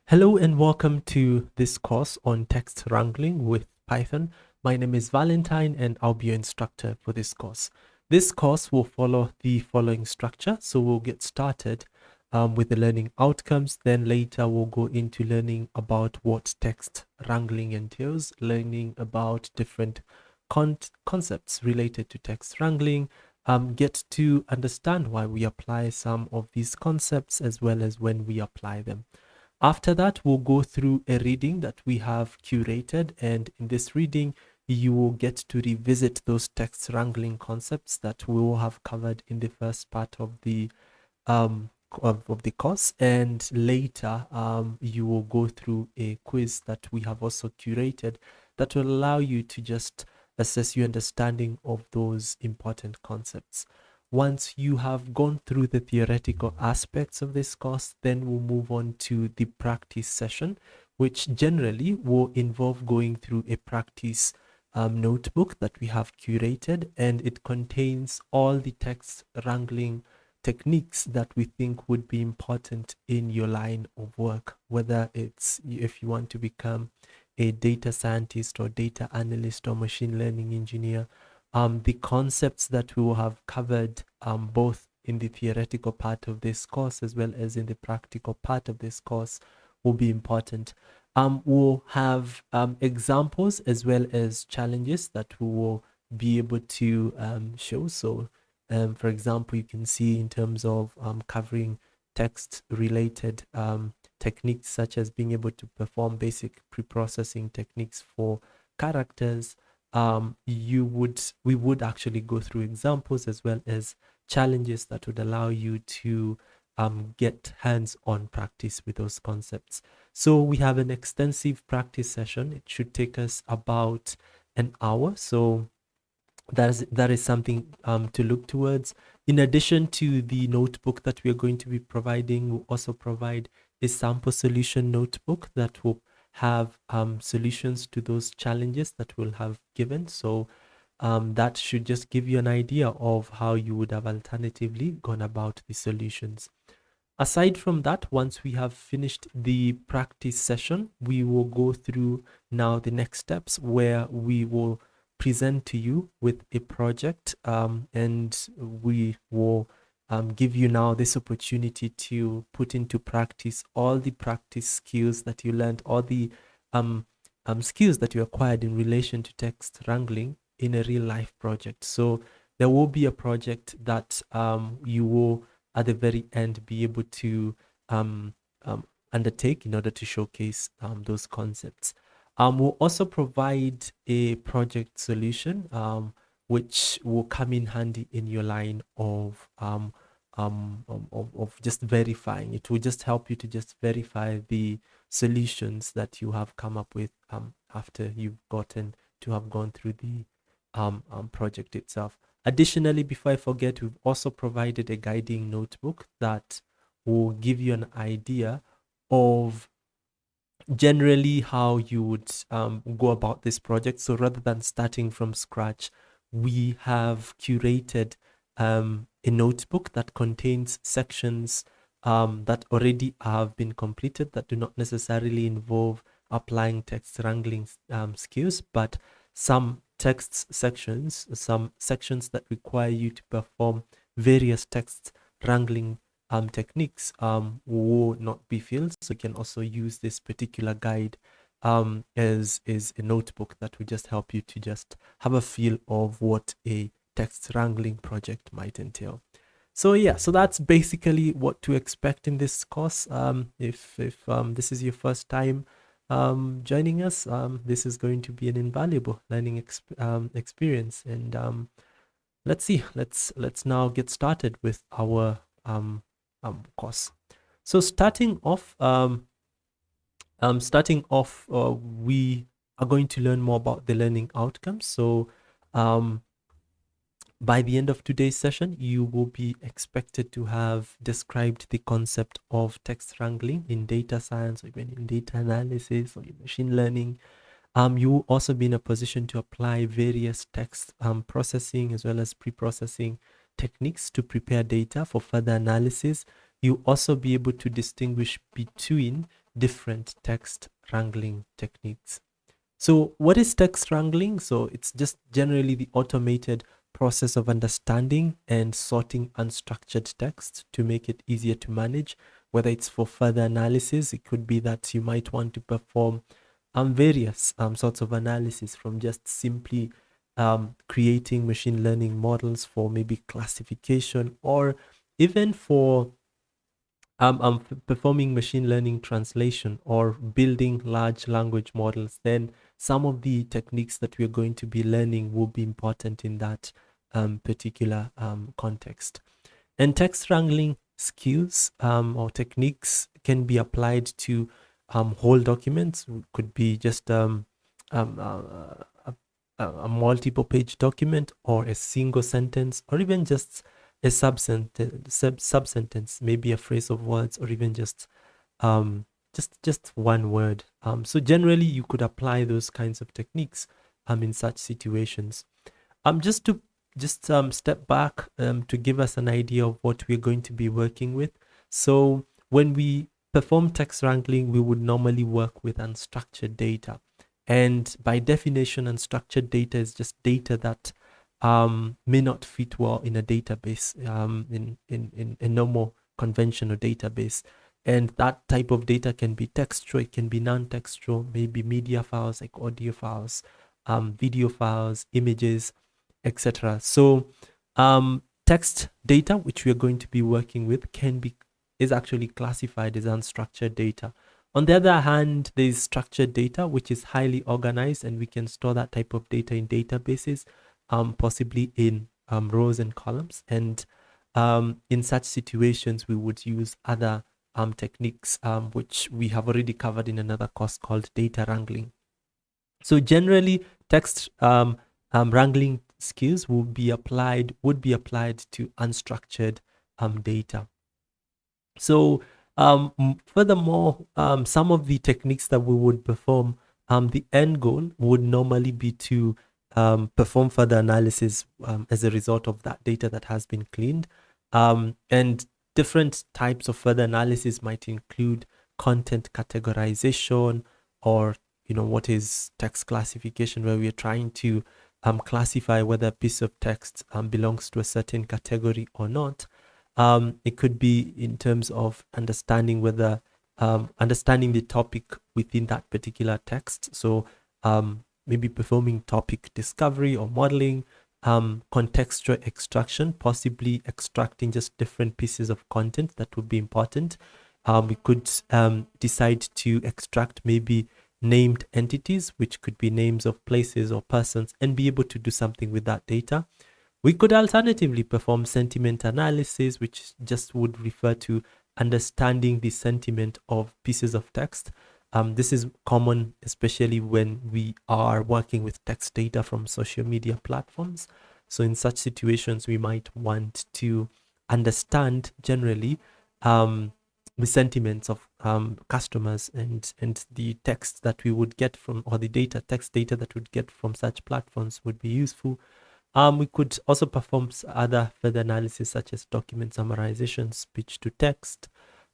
Hello and welcome to this course on text wrangling with Python. My name is Valentine and I'll be your instructor for this course. This course will follow the following structure. So we'll get started with the learning outcomes. Then later we'll go into learning about what text wrangling entails, learning about different concepts related to text wrangling, get to understand why we apply some of these concepts as well as when we apply them. After that, we'll go through a reading that we have curated, and in this reading, you will get to revisit those text wrangling concepts that we will have covered in the first part of the of the course, and later you will go through a quiz that we have also curated that will allow you to just assess your understanding of those important concepts. Once you have gone through the theoretical aspects of this course, then we'll move on to the practice session, which generally will involve going through a practice notebook that we have curated, and it contains all the text wrangling techniques that we think would be important in your line of work, whether it's if you want to become a data scientist or data analyst or machine learning engineer. The concepts that we will have covered both in the theoretical part of this course as well as in the practical part of this course will be important. We'll have examples as well as challenges that we will be able to show. So, for example, you can see in terms of covering text-related techniques such as being able to perform basic pre-processing techniques for characters. We would actually go through examples as well as challenges that would allow you to get hands-on practice with those concepts. So we have an extensive practice session. It should take us about an hour. So that is something to look towards. In addition to the notebook that we are going to be providing, we'll also provide a sample solution notebook that will have solutions to those challenges that we'll have given. So that should just give you an idea of how you would have alternatively gone about the solutions. Aside from that, once we have finished the practice session, we will go through now the next steps where we will present to you with a project and we will give you now this opportunity to put into practice all the practice skills that you learned, all the skills that you acquired in relation to text wrangling in a real life project. So there will be a project that you will at the very end be able to undertake in order to showcase those concepts. We'll also provide a project solution which will come in handy in your line of just verifying. It will just help you to just verify the solutions that you have come up with after you've gotten to have gone through the project itself. Additionally, before I forget, we've also provided a guiding notebook that will give you an idea of generally how you would go about this project. So rather than starting from scratch, we have curated a notebook that contains sections that already have been completed that do not necessarily involve applying text wrangling skills, but some some sections that require you to perform various text wrangling techniques will not be filled. So you can also use this particular guide as a notebook that will just help you to just have a feel of what a text wrangling project might entail. So yeah, so that's basically what to expect in this course. If this is your first time joining us, this is going to be an invaluable learning experience. And let's see, let's now get started with our course. So starting off, we are going to learn more about the learning outcomes. So by the end of today's session, you will be expected to have described the concept of text wrangling in data science or even in data analysis or in machine learning. You will also be in a position to apply various text processing as well as pre-processing techniques to prepare data for further analysis. You also be able to distinguish between different text wrangling techniques. So what is text wrangling? So it's just generally the automated process of understanding and sorting unstructured text to make it easier to manage, whether it's for further analysis. It could be that you might want to perform various sorts of analysis, from just simply creating machine learning models for maybe classification, or even for performing machine learning translation or building large language models. Then some of the techniques that we're going to be learning will be important in that particular context. And text wrangling skills or techniques can be applied to whole documents. Could be just um, uh, a multiple page document, or a single sentence, or even just a sub-sentence, maybe a phrase of words, or even um, just one word. So generally, you could apply those kinds of techniques in such situations. Just to step back to give us an idea of what we're going to be working with. So when we perform text wrangling, we would normally work with unstructured data. And by definition, unstructured data is just data that may not fit well in a database, in a normal conventional database. And that type of data can be textual, it can be non-textual, maybe media files like audio files, video files, images, etc. So text data, which we are going to be working with, is actually classified as unstructured data. On the other hand, there is structured data, which is highly organized, and we can store that type of data in databases, possibly in rows and columns. And in such situations, we would use other techniques, which we have already covered in another course called data wrangling. So generally, text wrangling skills would be applied to unstructured data. So furthermore, some of the techniques that we would perform, the end goal would normally be to perform further analysis as a result of that data that has been cleaned. And different types of further analysis might include content categorization, or what is text classification, where we are trying to classify whether a piece of text belongs to a certain category or not. It could be in terms of understanding whether understanding the topic within that particular text. So maybe performing topic discovery or modeling, contextual extraction, possibly extracting just different pieces of content that would be important. We could decide to extract maybe named entities, which could be names of places or persons, and be able to do something with that data. We could alternatively perform sentiment analysis, which just would refer to understanding the sentiment of pieces of text. This is common, especially when we are working with text data from social media platforms. So in such situations, we might want to understand generally the sentiments of customers, and the text that we would get from, or the text data that we would get from such platforms would be useful. We could also perform other further analysis, such as document summarization, speech to text,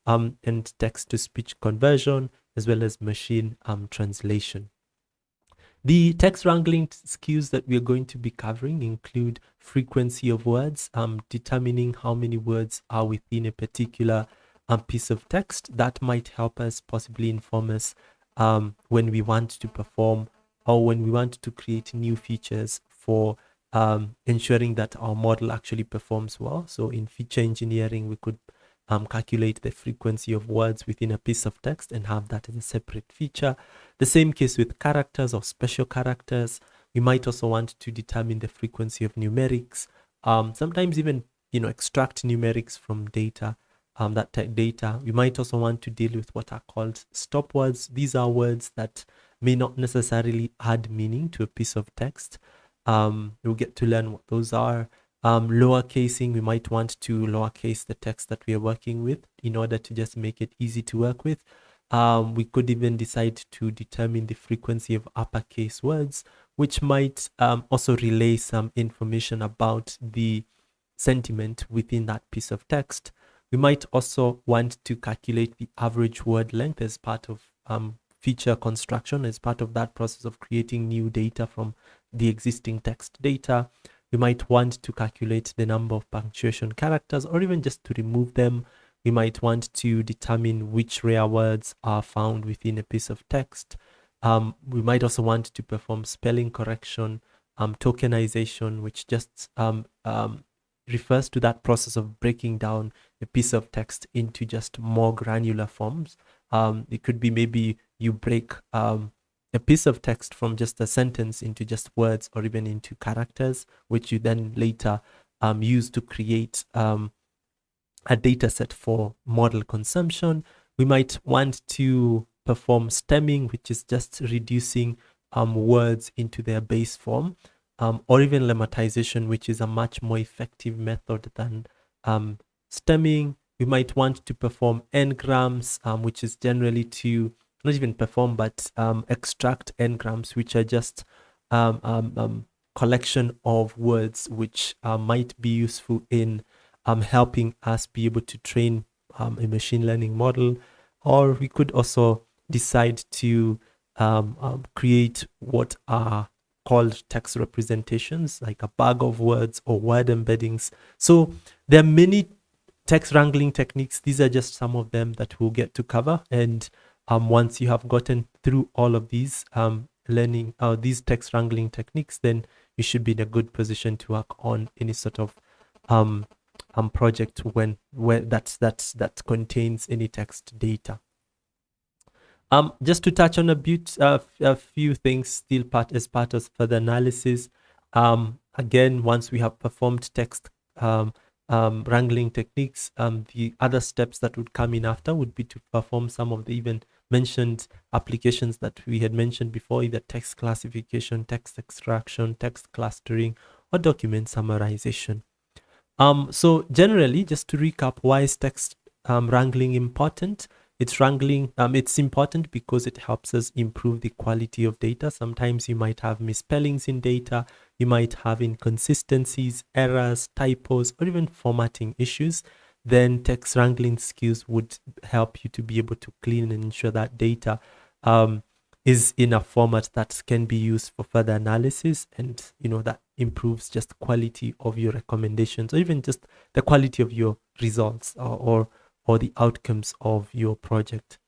and text to speech conversion, as well as machine translation. The text wrangling skills that we are going to be covering include frequency of words, determining how many words are within a particular piece of text. That might help us, possibly inform us when we want to perform, or when we want to create new features for ensuring that our model actually performs well. So in feature engineering, we could calculate the frequency of words within a piece of text and have that as a separate feature. The same case with characters or special characters. We might also want to determine the frequency of numerics. Sometimes even extract numerics from data. Data. We might also want to deal with what are called stop words. These are words that may not necessarily add meaning to a piece of text. We'll get to learn what those are. Lowercasing, we might want to lowercase the text that we are working with in order to just make it easy to work with. We could even decide to determine the frequency of uppercase words, which might also relay some information about the sentiment within that piece of text. We might also want to calculate the average word length as part of feature construction, as part of that process of creating new data from the existing text data. We might want to calculate the number of punctuation characters, or even just to remove them. We might want to determine which rare words are found within a piece of text. We might also want to perform spelling correction, tokenization, which just refers to that process of breaking down a piece of text into just more granular forms. It could be maybe you break a piece of text from just a sentence into just words, or even into characters, which you then later use to create a data set for model consumption. We might want to perform stemming, which is just reducing words into their base form, or even lemmatization, which is a much more effective method than stemming. We might want to perform n-grams, which is generally to not even perform, but extract n-grams, which are just collection of words which might be useful in helping us be able to train a machine learning model. Or we could also decide to create what are called text representations, like a bag of words or word embeddings. So there are many text wrangling techniques. These are just some of them that we'll get to cover. And once you have gotten through all of these learning these text wrangling techniques, then you should be in a good position to work on any sort of project where that contains any text data. Just to touch on a few things still as part of further analysis. Again, once we have performed text wrangling techniques, the other steps that would come in after would be to perform some of the even mentioned applications that we had mentioned before, either text classification, text extraction, text clustering, or document summarization. So generally, just to recap, why is text wrangling important? It's important because it helps us improve the quality of data. Sometimes you might have misspellings in data, you might have inconsistencies, errors, typos, or even formatting issues. Then text wrangling skills would help you to be able to clean and ensure that data is in a format that can be used for further analysis, and that improves just quality of your recommendations, or even just the quality of your results or the outcomes of your project.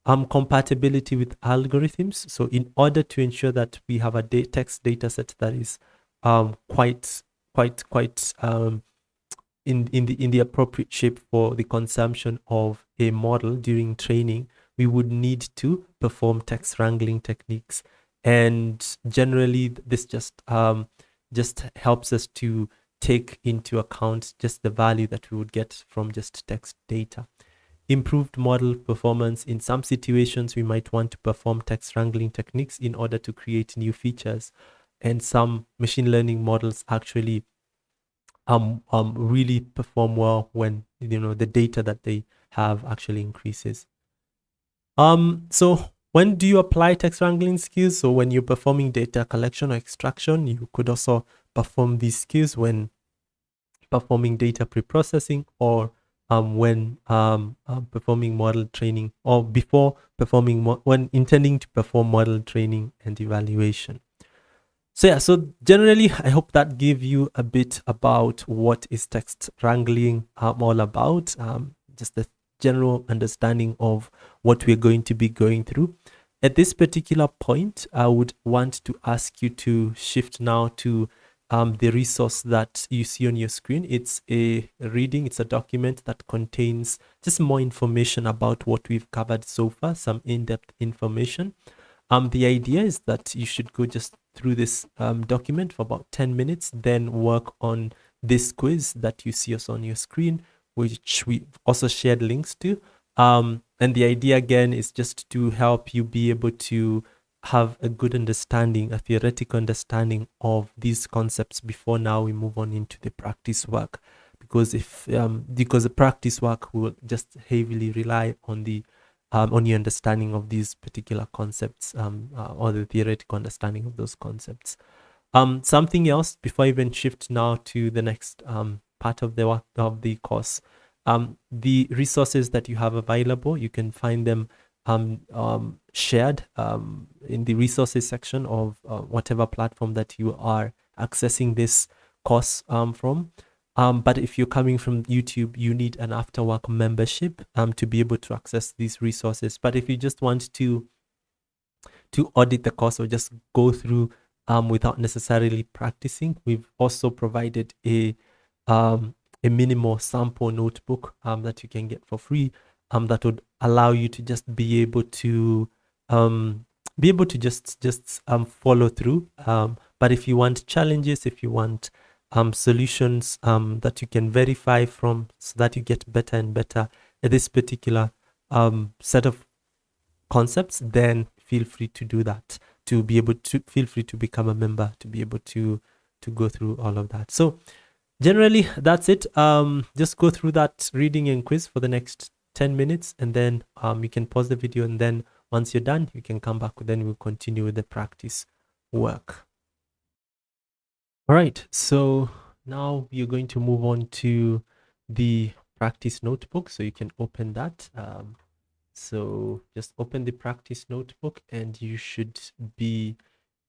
Compatibility with algorithms. So in order to ensure that we have a text data set that is quite in the appropriate shape for the consumption of a model during training, we would need to perform text wrangling techniques. And generally, this just helps us to take into account just the value that we would get from just text data. Improved model performance. In some situations, we might want to perform text wrangling techniques in order to create new features. And some machine learning models actually really perform well when the data that they have actually increases. So when do you apply text wrangling skills? So when you're performing data collection or extraction, you could also perform these skills when performing data pre-processing, or when performing model training, or before performing when intending to perform model training and evaluation. So yeah, so generally, I hope that gave you a bit about what is text wrangling all about, just the general understanding of what we're going to be going through. At this particular point, I would want to ask you to shift now to the resource that you see on your screen. It's a document that contains just more information about what we've covered so far, some in-depth information. The idea is that you should go just through this document for about 10 minutes, then work on this quiz that you see us on your screen, which we also shared links to. And the idea again is just to help you be able to have a good understanding, a theoretical understanding of these concepts before now we move on into the practice work. Because the practice work will just heavily rely on your understanding of these particular concepts, or the theoretical understanding of those concepts. Something else before I even shift now to the next part of the course. The resources that you have available, you can find them shared in the resources section of whatever platform that you are accessing this course from. But if you're coming from YouTube, you need an afterwork membership to be able to access these resources. But if you just want to audit the course or just go through without necessarily practicing, we've also provided a minimal sample notebook that you can get for free that would allow you to just be able to follow through. But if you want challenges, if you want solutions that you can verify from, so that you get better and better at this particular set of concepts, then feel free to do that, to be able to feel free to become a member, to be able to go through all of that. So generally that's it. Just go through that reading and quiz for the next 10 minutes, and then you can pause the video, and then once you're done, you can come back, then we'll continue with the practice work. All right, so now you're going to move on to the practice notebook, so you can open that. So just open the practice notebook, and you should be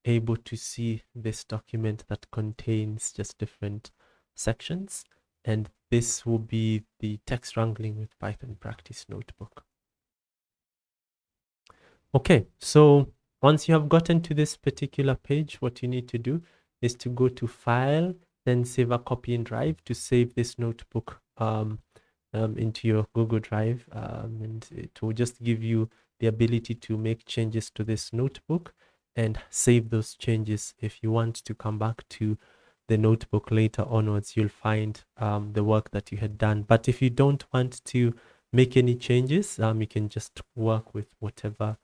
able to see this document that contains just different sections. And this will be the text wrangling with Python practice notebook. Okay, so once you have gotten to this particular page, what you need to do is to go to File, then Save a Copy in Drive to save this notebook into your Google Drive, and it will just give you the ability to make changes to this notebook and save those changes. If you want to come back to the notebook later onwards, you'll find the work that you had done. But if you don't want to make any changes, you can just work with whatever.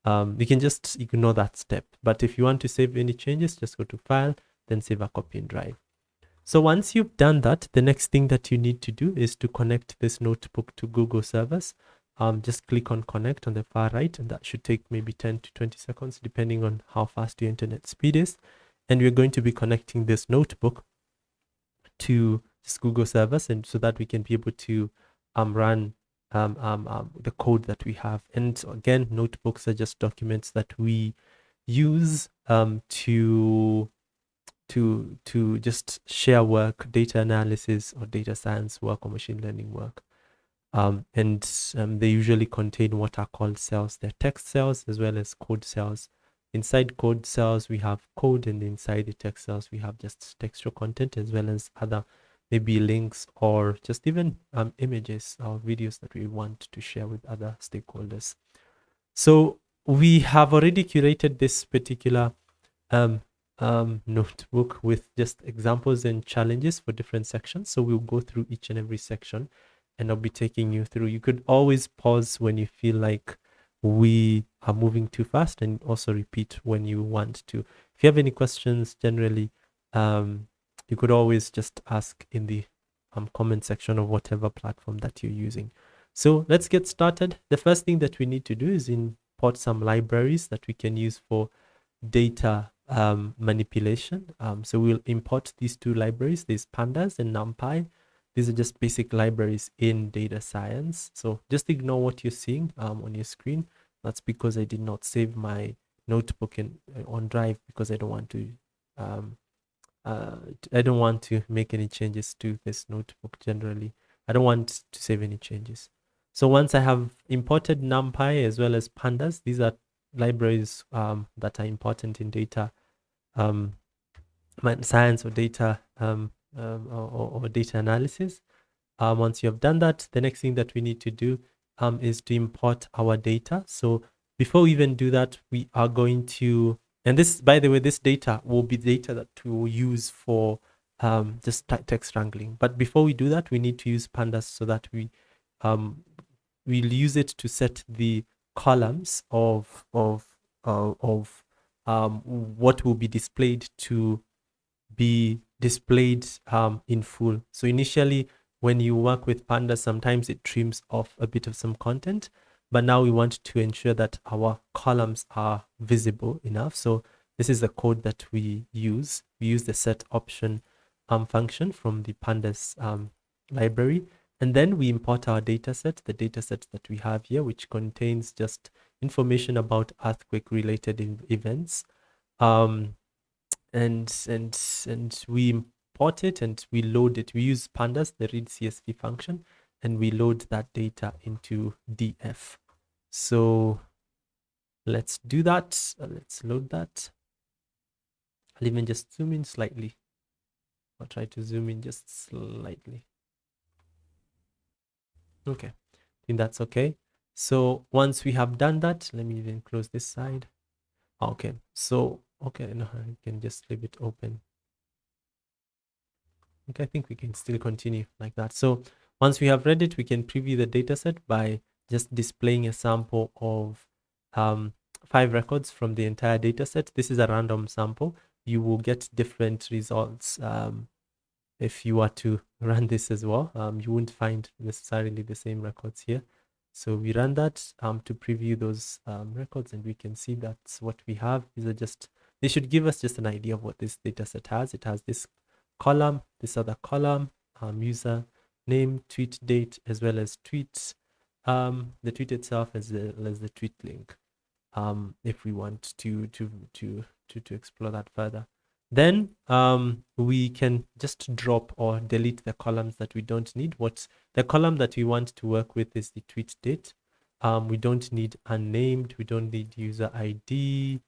You can just ignore that step. But if you want to save any changes, just go to File, then Save a Copy in Drive. So once you've done that, the next thing that you need to do is to connect this notebook to Google servers. Just click on Connect on the far right, and that should take maybe 10 to 20 seconds, depending on how fast your internet speed is. And we're going to be connecting this notebook to this Google servers, and so that we can be able to run the code that we have. And again, notebooks are just documents that we use to just share work, data analysis or data science work or machine learning work. They usually contain what are called cells. They're text cells as well as code cells. Inside code cells, we have code, and inside the text cells, we have just textual content as well as other maybe links or just even images or videos that we want to share with other stakeholders. So we have already curated this particular notebook with just examples and challenges for different sections. So we'll go through each and every section, and I'll be taking you through. You could always pause when you feel like we are moving too fast, and also repeat when you want to. If you have any questions, generally, you could always just ask in the comment section of whatever platform that you're using. So let's get started. The first thing that we need to do is import some libraries that we can use for data manipulation. So we'll import these two libraries. There's pandas and numpy. These are just basic libraries in data science. So just ignore what you're seeing on your screen. That's because I did not save my notebook on Drive, because I don't want to make any changes to this notebook. Generally, I don't want to save any changes. So once I have imported numpy as well as pandas, these are libraries that are important in data science or data or data analysis. Once you have done that, the next thing that we need to do is to import our data. So before we even do that, we are going to, and this, by the way, this data will be data that we will use for just text wrangling. But before we do that, we need to use pandas so that we'll use it to set the columns of what will be displayed to be displayed in full. So initially, when you work with pandas, sometimes it trims off a bit of some content, but now we want to ensure that our columns are visible enough. So this is the code that we use. We use the set option function from the pandas library, And then we import our data set, the data set that we have here, which contains just information about earthquake related events. Um, and we import it and we load it. We use pandas, the read CSV function, and we load that data into DF. So let's do that. Let's load that. I'll even just zoom in slightly. I'll try to zoom in just slightly. Okay, I think that's okay. So once we have done that, let me even close this side. Okay, so, okay, no, I can just leave it open. Okay, I think we can still continue like that. So once we have read it, we can preview the dataset by just displaying a sample of 5 records from the entire dataset. This is a random sample. You will get different results if you are to run this as well. You won't find necessarily the same records here. So we run that to preview those records, and we can see that's what we have. They should give us just an idea of what this dataset has. It has this column, this other column, user name, tweet date, as well as tweets, the tweet itself, as well as the tweet link. If we want to explore that further, then we can just drop or delete the columns that we don't need. What the column that we want to work with is the tweet date. We don't need unnamed. We don't need user ID.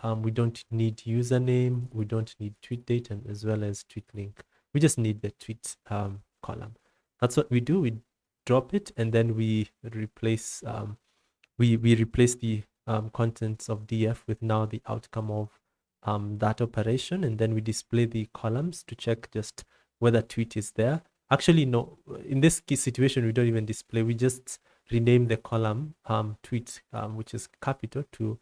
We don't need username. We don't need tweet date, and as well as tweet link. We just need the tweet column. That's what we do. We drop it, and then we replace we replace the contents of DF with now the outcome of that operation, and then we display the columns to check just whether tweet is there. Actually, no, in this case situation, we don't even display. We just rename the column tweet, which is capital, to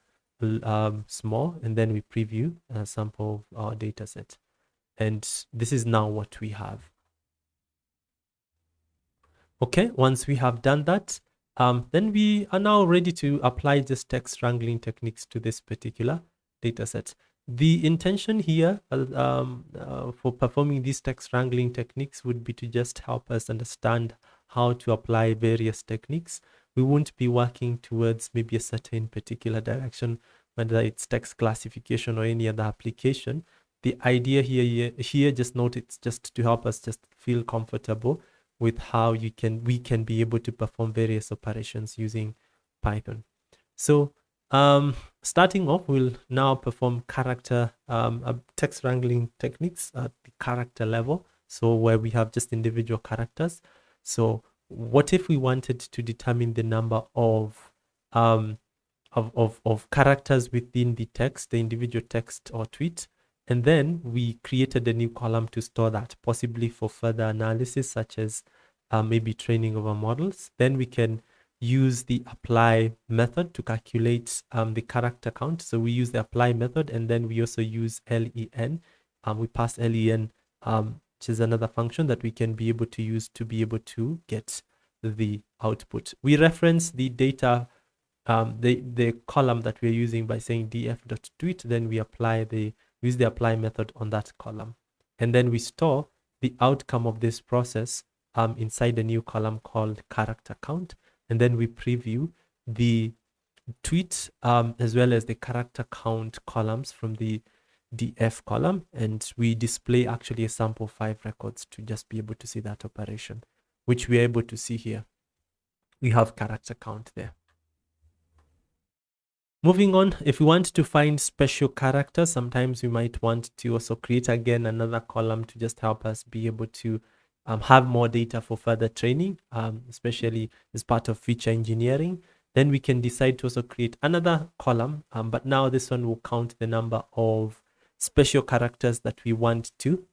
small, and then we preview a sample of our data set. And this is now what we have. Okay, once we have done that, then we are now ready to apply this text wrangling techniques to this particular data set. The intention here for performing these text wrangling techniques would be to just help us understand how to apply various techniques. We won't be working towards maybe a certain particular direction, whether it's text classification or any other application. The idea here, just note, it's just to help us just feel comfortable with how we can be able to perform various operations using Python. So starting off, we'll now perform character text wrangling techniques at the character level. So where we have just individual characters. So what if we wanted to determine the number of characters within the text, the individual text or tweet? And then we created a new column to store that, possibly for further analysis, such as maybe training over models. Then we can use the apply method to calculate the character count. So we use the apply method, and then we also use len. We pass len, which is another function that we can be able to use to be able to get the output. We reference the data, the column that we're using by saying df.tweet. Then we use the apply method on that column, and then we store the outcome of this process inside a new column called character count, and then we preview the tweet as well as the character count columns from the df column, and we display actually a sample 5 records to just be able to see that operation, which we're able to see here. We have character count there. Moving on, if we want to find special characters, sometimes we might want to also create again another column to just help us be able to have more data for further training, especially as part of feature engineering. Then we can decide to also create another column, but now this one will count the number of special characters that we want to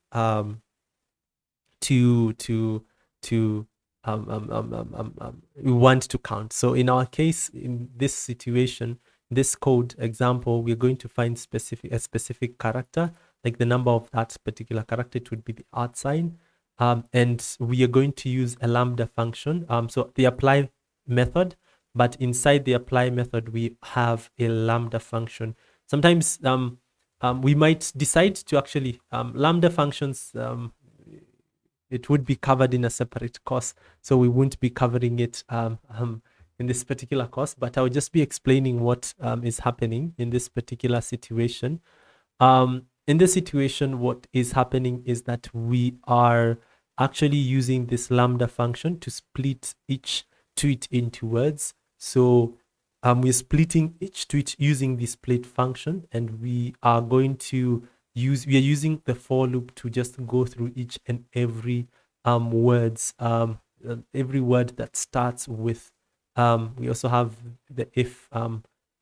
we want to count. So in our case, in this situation, this code example, we're going to find a specific character, like the number of that particular character. It would be the art sign. And we are going to use a lambda function. So the apply method, but inside the apply method, we have a lambda function. Sometimes we might decide to actually, lambda functions, it would be covered in a separate course, so we won't be covering it in this particular course, but I'll just be explaining what is happening in this particular situation. In this situation, what is happening is that we are actually using this lambda function to split each tweet into words. So we're splitting each tweet using the split function, and we are using the for loop to just go through each and every every word that starts with we also have the if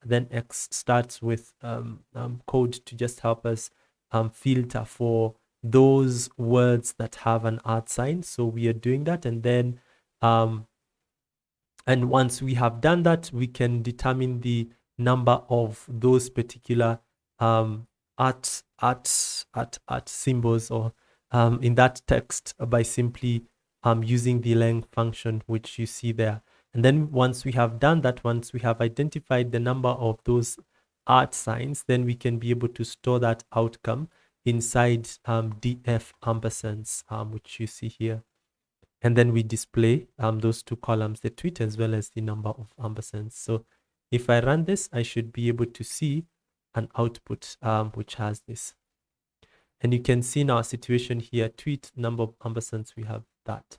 then X starts with code to just help us filter for those words that have an art sign. So we are doing that, and then and once we have done that, we can determine the number of those particular art symbols or in that text by simply using the length function, which you see there. And then once we have done that, once we have identified the number of those art signs, then we can be able to store that outcome inside df ampersands, which you see here. And then we display those two columns, the tweet as well as the number of ampersands. So if I run this, I should be able to see an output which has this. And you can see in our situation here, tweet, number of ampersands, we have that.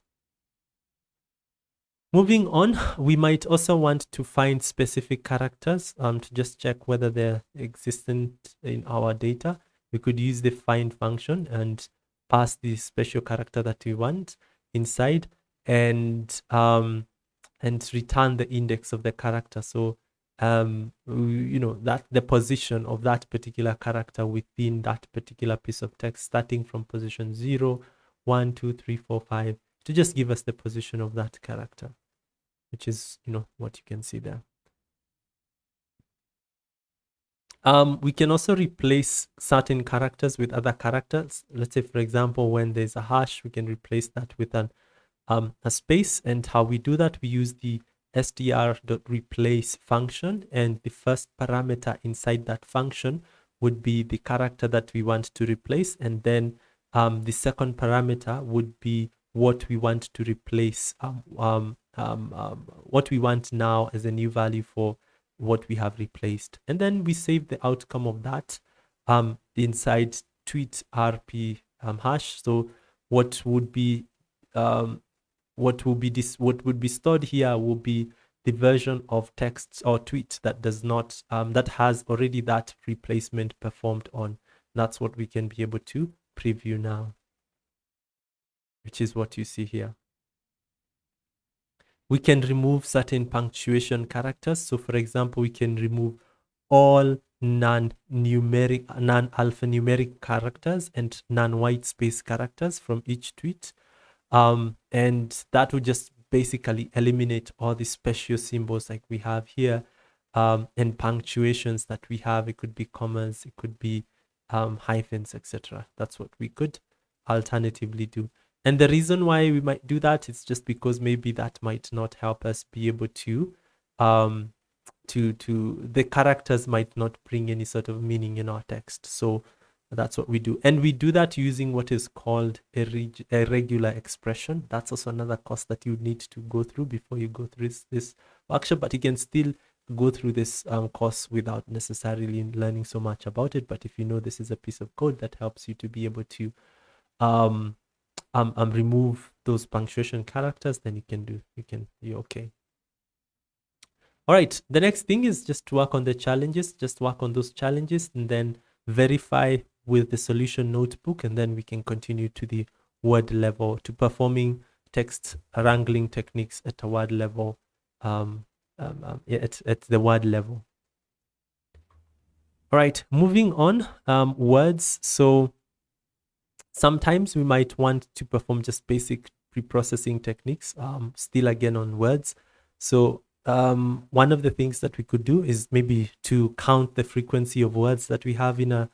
Moving on, we might also want to find specific characters to just check whether they're existent in our data. We could use the find function and pass the special character that we want inside and return the index of the character. So that the position of that particular character within that particular piece of text, starting from position 0, 1, 2, 3, 4, 5, to just give us the position of that character, which is what you can see there. We can also replace certain characters with other characters. Let's say, for example, when there's a hash, we can replace that with a space. And how we do that, we use the str.replace function, and the first parameter inside that function would be the character that we want to replace, and then the second parameter would be what we want to replace, what we want now as a new value for what we have replaced. And then we save the outcome of that inside tweet rp hash. So what would be stored here will be the version of text or tweet that does not that has already that replacement performed on. That's what we can be able to preview now, which is what you see here. We can remove certain punctuation characters. So for example, we can remove all non-alphanumeric characters and non-white space characters from each tweet. And that would just basically eliminate all the special symbols like we have here, and punctuations that we have. It could be commas, it could be hyphens, etc. That's what we could alternatively do. And the reason why we might do that is just because maybe that might not help us be able to the characters might not bring any sort of meaning in our text. So that's what we do. And we do that using what is called a regular expression. That's also another course that you need to go through before you go through this workshop, but you can still go through this course without necessarily learning so much about it. But if you know this is a piece of code that helps you to be able to remove those punctuation characters, then you're okay. All right, the next thing is just to work on the challenges, just work on those challenges and then verify with the solution notebook, and then we can continue to the word level, to performing text wrangling techniques at a word level, at the word level. All right, moving on, words. So sometimes we might want to perform just basic preprocessing techniques, still again on words. So one of the things that we could do is maybe to count the frequency of words that we have in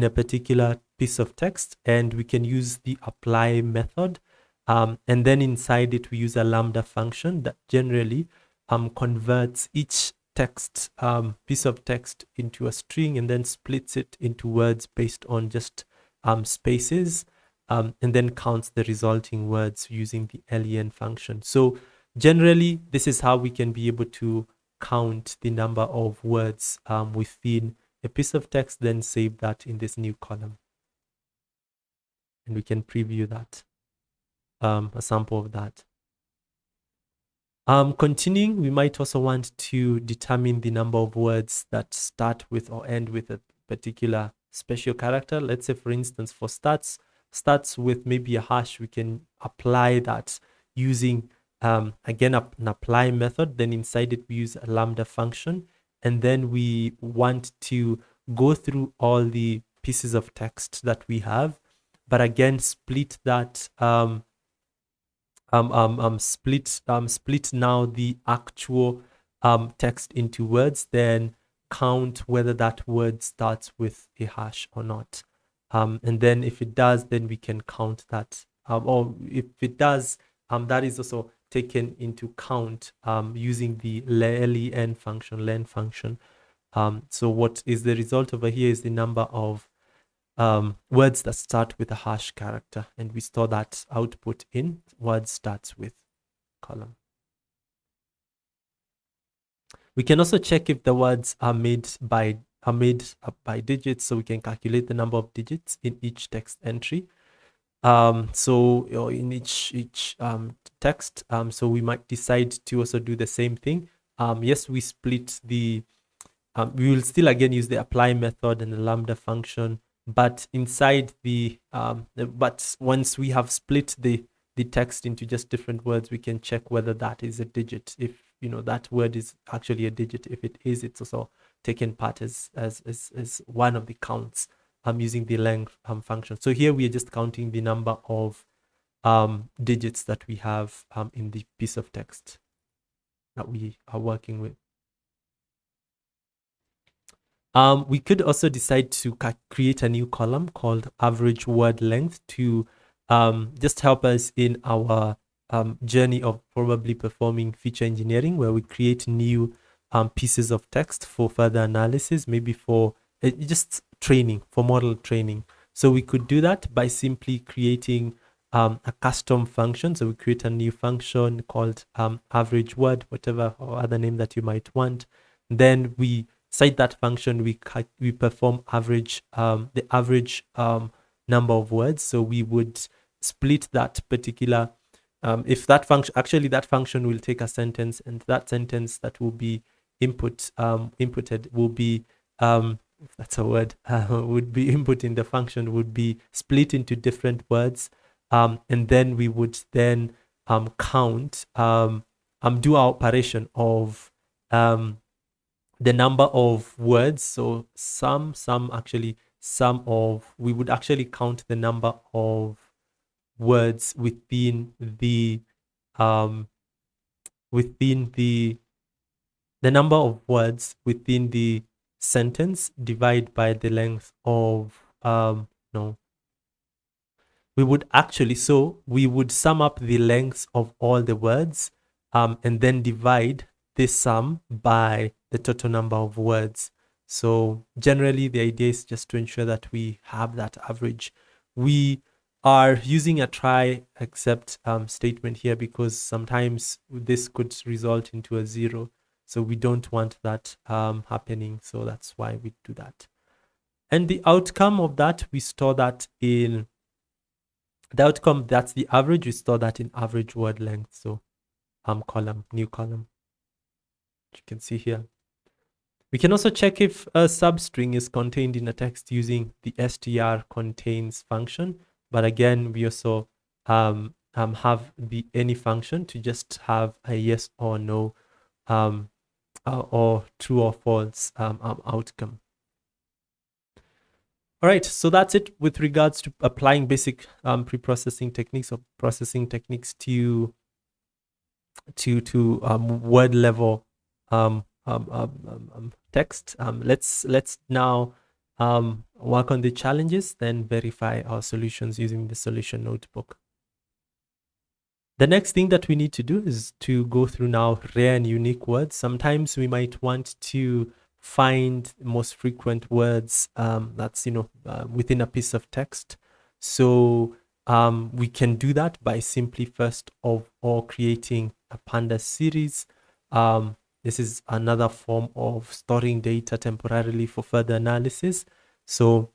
a particular piece of text, and we can use the apply method, and then inside it we use a lambda function that generally converts each text piece of text into a string and then splits it into words based on just spaces. and then counts the resulting words using the len function. So generally, this is how we can be able to count the number of words within a piece of text, then save that in this new column. And we can preview that, a sample of that. Continuing, we might also want to determine the number of words that start with or end with a particular special character. Let's say, for instance, for starts with maybe a hash, we can apply that using, again, an apply method. Then inside it, we use a lambda function. And then we want to go through all the pieces of text that we have, but again, split that, split now the actual text into words, then count whether that word starts with a hash or not. And then if it does, then we can count that. Or if it does, that is also taken into count using the len function. So what is the result over here is the number of words that start with a hash character, and we store that output in word starts with column. We can also check if the words are made by digits, so we can calculate the number of digits in each text entry. So in each text, so we might decide to also do the same thing. Yes, we split the we will still again use the apply method and the lambda function, but inside the but once we have split the text into just different words, we can check whether that is a digit. If that word is actually a digit, if it is, it's also taken part as one of the counts using the length function. So here we are just counting the number of digits that we have in the piece of text that we are working with. We could also decide to create a new column called average word length to just help us in our journey of probably performing feature engineering, where we create new pieces of text for further analysis, maybe for just training, for model training. So we could do that by simply creating a custom function. So we create a new function called average word, whatever or other name that you might want. Then we cite that function, we perform average, the average number of words. So we would split that particular, if that function, actually that function will take a sentence, and that sentence that will be inputted will be, if that's a word, would be input in the function, would be split into different words. And then we would then count, do our operation of the number of words. So we would actually count the number of words within the number of words within the sentence, divide by the length of we would sum up the lengths of all the words and then divide this sum by the total number of words. So generally the idea is just to ensure that we have that average. We are using a try except statement here because sometimes this could result into a 0. So we don't want that happening. So that's why we do that. And the outcome of that, we store that in the outcome, that's the average, we store that in average word length. So column, new column, which you can see here. We can also check if a substring is contained in a text using the str contains function. But again, we also have the any function to just have a yes or no or true or false outcome. All right, so that's it with regards to applying basic pre-processing techniques or processing techniques to word level text. Let's now work on the challenges, then verify our solutions using the solution notebook. The next thing that we need to do is to go through now rare and unique words. Sometimes we might want to find most frequent words that's within a piece of text. So We can do that by simply first of all creating a pandas series. This is another form of storing data temporarily for further analysis. So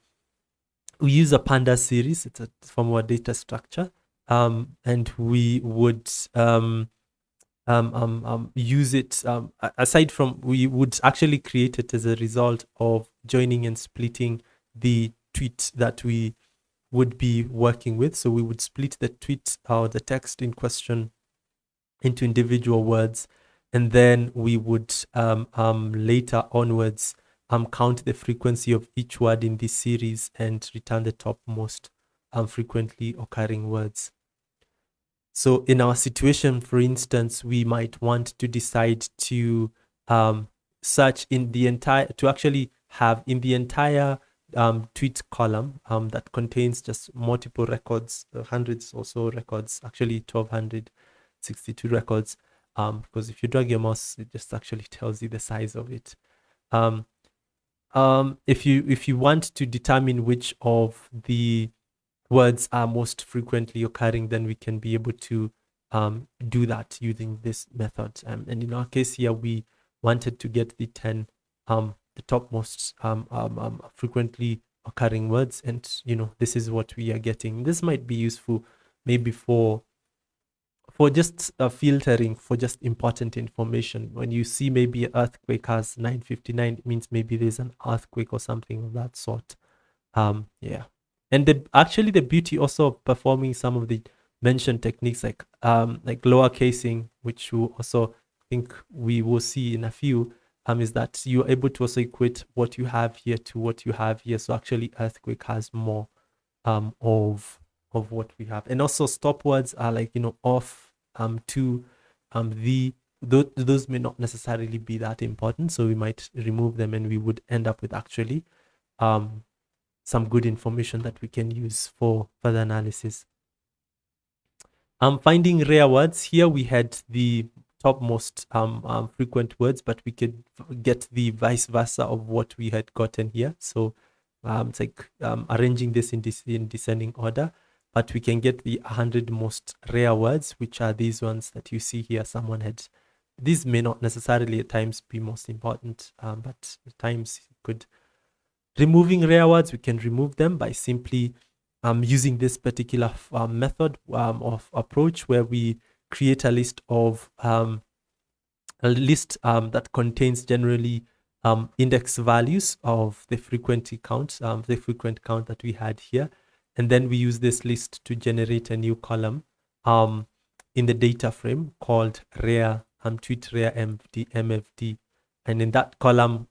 we use a pandas series. It's a form of a data structure, and we would use it. Aside from, we would actually create it as a result of joining and splitting the tweet that we would be working with. So we would split the tweet or the text in question into individual words, and then we would later onwards count the frequency of each word in this series and return the topmost frequently occurring words. So in our situation, for instance, we might want to decide to search in the entire, to actually have in the entire tweet column that contains just multiple records, hundreds or so records, actually 1262 records, because if you drag your mouse, it just actually tells you the size of it. If you want to determine which of the words are most frequently occurring, then we can be able to do that using this method. And in our case here, we wanted to get the 10 the topmost frequently occurring words, and this is what we are getting. This might be useful maybe for just filtering for just important information. When you see maybe an earthquake has 959, it means maybe there's an earthquake or something of that sort. Yeah. And actually the beauty also of performing some of the mentioned techniques like lower casing, which we also think we will see in a few, is that you're able to also equate what you have here to what you have here. So actually earthquake has more of what we have. And also stop words are like, off, to, the, those may not necessarily be that important. So we might remove them and we would end up with actually some good information that we can use for further analysis. Finding rare words. Here we had the topmost frequent words, but we could get the vice versa of what we had gotten here. So it's like arranging this in descending order, but we can get the 100 most rare words, which are these ones that you see here. Someone had, these may not necessarily at times be most important, but at times could. Removing rare words, we can remove them by simply using this particular method of approach, where we create a list of that contains generally index values of the frequency count, the frequent count that we had here, and then we use this list to generate a new column in the data frame called rare tweet rare MFD. And in that column,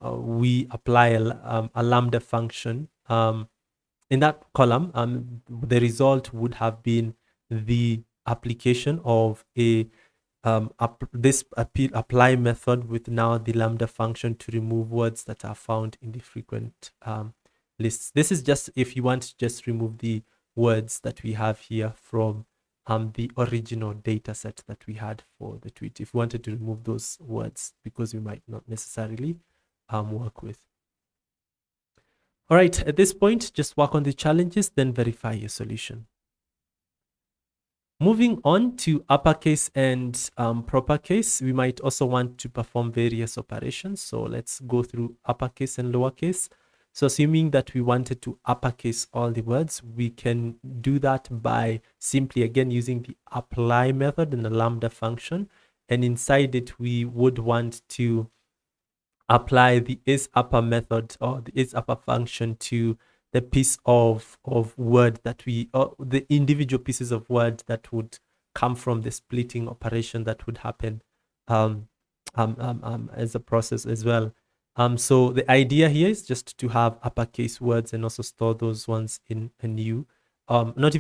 we apply a lambda function. In that column, the result would have been the application of this apply method with now the lambda function to remove words that are found in the frequent lists. This is just if you want to just remove the words that we have here from the original data set that we had for the tweet. If we wanted to remove those words because we might not necessarily work with. All right, at this point, just work on the challenges, then verify your solution. Moving on to uppercase and proper case, we might also want to perform various operations. So let's go through uppercase and lowercase. So assuming that we wanted to uppercase all the words, we can do that by simply, again, using the apply method and the lambda function. And inside it, we would want to apply the isUpper method or the isUpper function to the piece of word that we, or the individual pieces of word that would come from the splitting operation that would happen as a process as well. So the idea here is just to have uppercase words and also store those ones in a new, not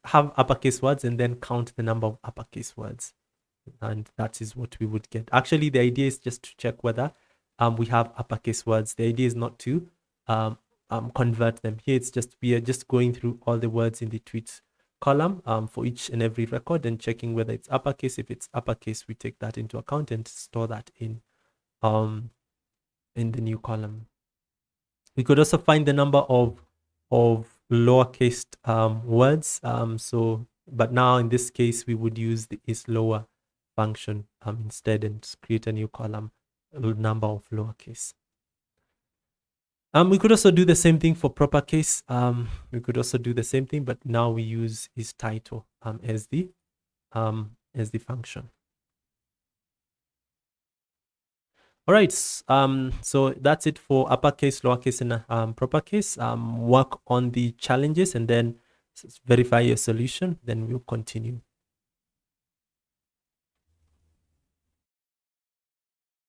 have uppercase words and then count the number of uppercase words. And that is what we would get. Actually, the idea is just to check whether we have uppercase words. The idea is not to convert them. Here it's just, we are just going through all the words in the tweets column for each and every record and checking whether it's uppercase. If it's uppercase, we take that into account and store that in the new column. We could also find the number of lowercase words. But now in this case, we would use the is lower function instead and create a new column, number of lowercase. We could also do the same thing for proper case. We could also do the same thing, but now we use is title as the function. All right, so that's it for uppercase, lowercase, and proper case. Work on the challenges and then verify your solution. Then we'll continue.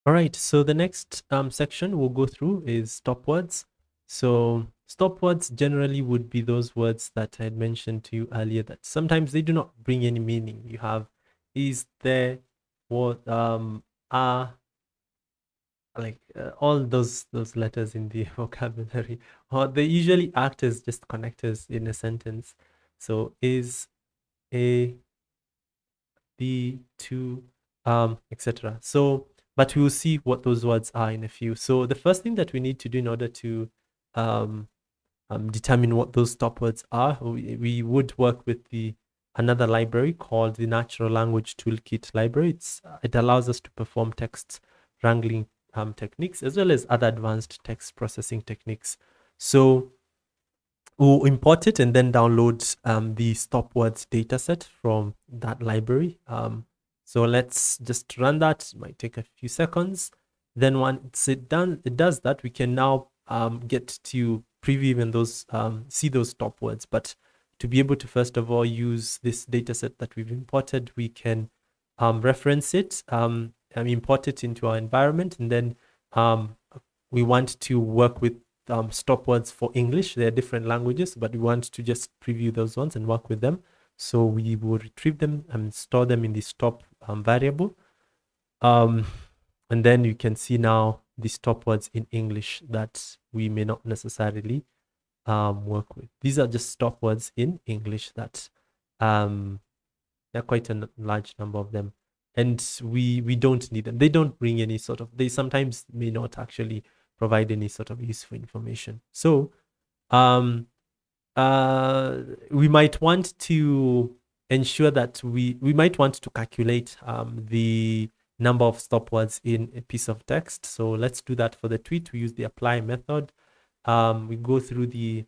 All right, so the next section we'll go through is stop words. So stop words generally would be those words that I had mentioned to you earlier that sometimes they do not bring any meaning. You have is, there, what, are, like all those letters in the vocabulary, or they usually act as just connectors in a sentence. So is, a, the, to, etc. So but we will see what those words are in a few. So the first thing that we need to do in order to determine what those stop words are, we would work with another library called the Natural Language Toolkit library. It allows us to perform text wrangling techniques as well as other advanced text processing techniques. So we'll import it and then download the stop words dataset from that library. So let's just run that. It might take a few seconds. Then once it does that, we can now get to preview even those, see those stop words. But to be able to first of all use this dataset that we've imported, we can reference it, and import it into our environment, and then we want to work with stop words for English. There are different languages, but we want to just preview those ones and work with them. So we will retrieve them and store them in the stop variable. And then you can see now the stop words in English that we may not necessarily work with. These are just stop words in English that there are quite a large number of them. And we don't need them. They don't bring any sort of, they sometimes may not actually provide any sort of useful information. So we might want to ensure that we might want to calculate the number of stop words in a piece of text. So let's do that for the tweet. We use the apply method. We go through the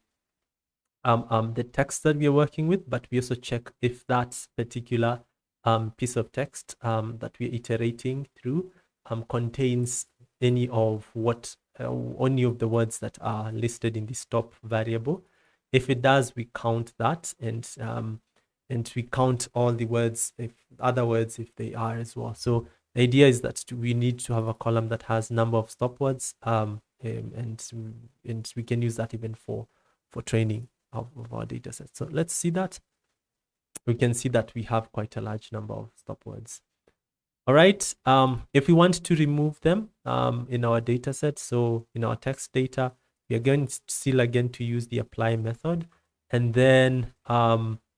text that we are working with, but we also check if that particular piece of text that we're iterating through contains any of any of the words that are listed in the stop variable. If it does, we count that, and we count all the words, if other words, if they are as well. So the idea is that we need to have a column that has number of stop words, and we can use that even for training of our data set. So let's see that. We can see that we have quite a large number of stop words. All right. If we want to remove them in our data set, so in our text data, we are going still again to use the apply method, and then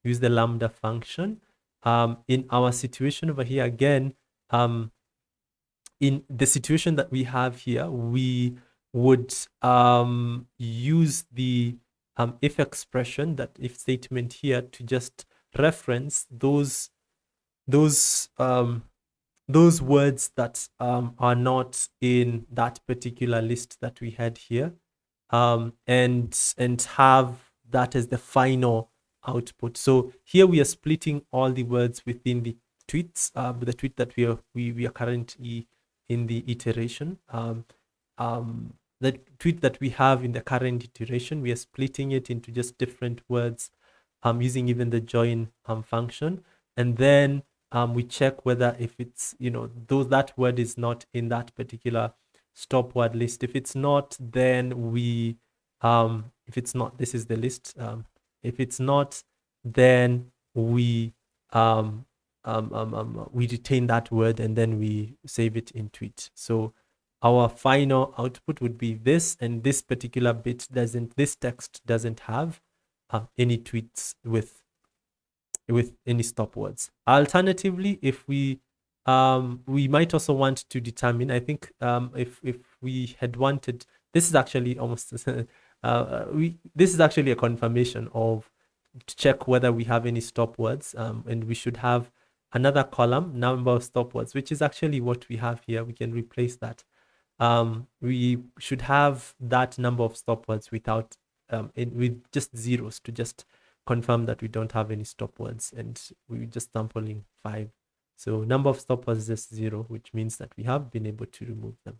use the lambda function. In our situation over here again, in the situation that we have here, we would use the if expression, that if statement here, to just reference those words that are not in that particular list that we had here, and have that as the final output. So here we are splitting all the words within the tweets, the tweet that we are currently in the iteration. The tweet that we have in the current iteration, we are splitting it into just different words, using even the join function, and then we check whether if it's, that word is not in that particular stop word list. If it's not, then we if it's not, this is the list. If it's not, then we we retain that word and then we save it in tweet. So our final output would be this, and this particular bit this text doesn't have any tweets with any stop words. Alternatively, if we might also want to determine, I think if we had wanted, this is actually almost this is actually a confirmation of to check whether we have any stop words, and we should have another column, number of stop words, which is actually what we have here. We can replace that. We should have that number of stop words without with just zeros to just confirm that we don't have any stop words, and we just sampling 5. So number of stop words is just 0, which means that we have been able to remove them.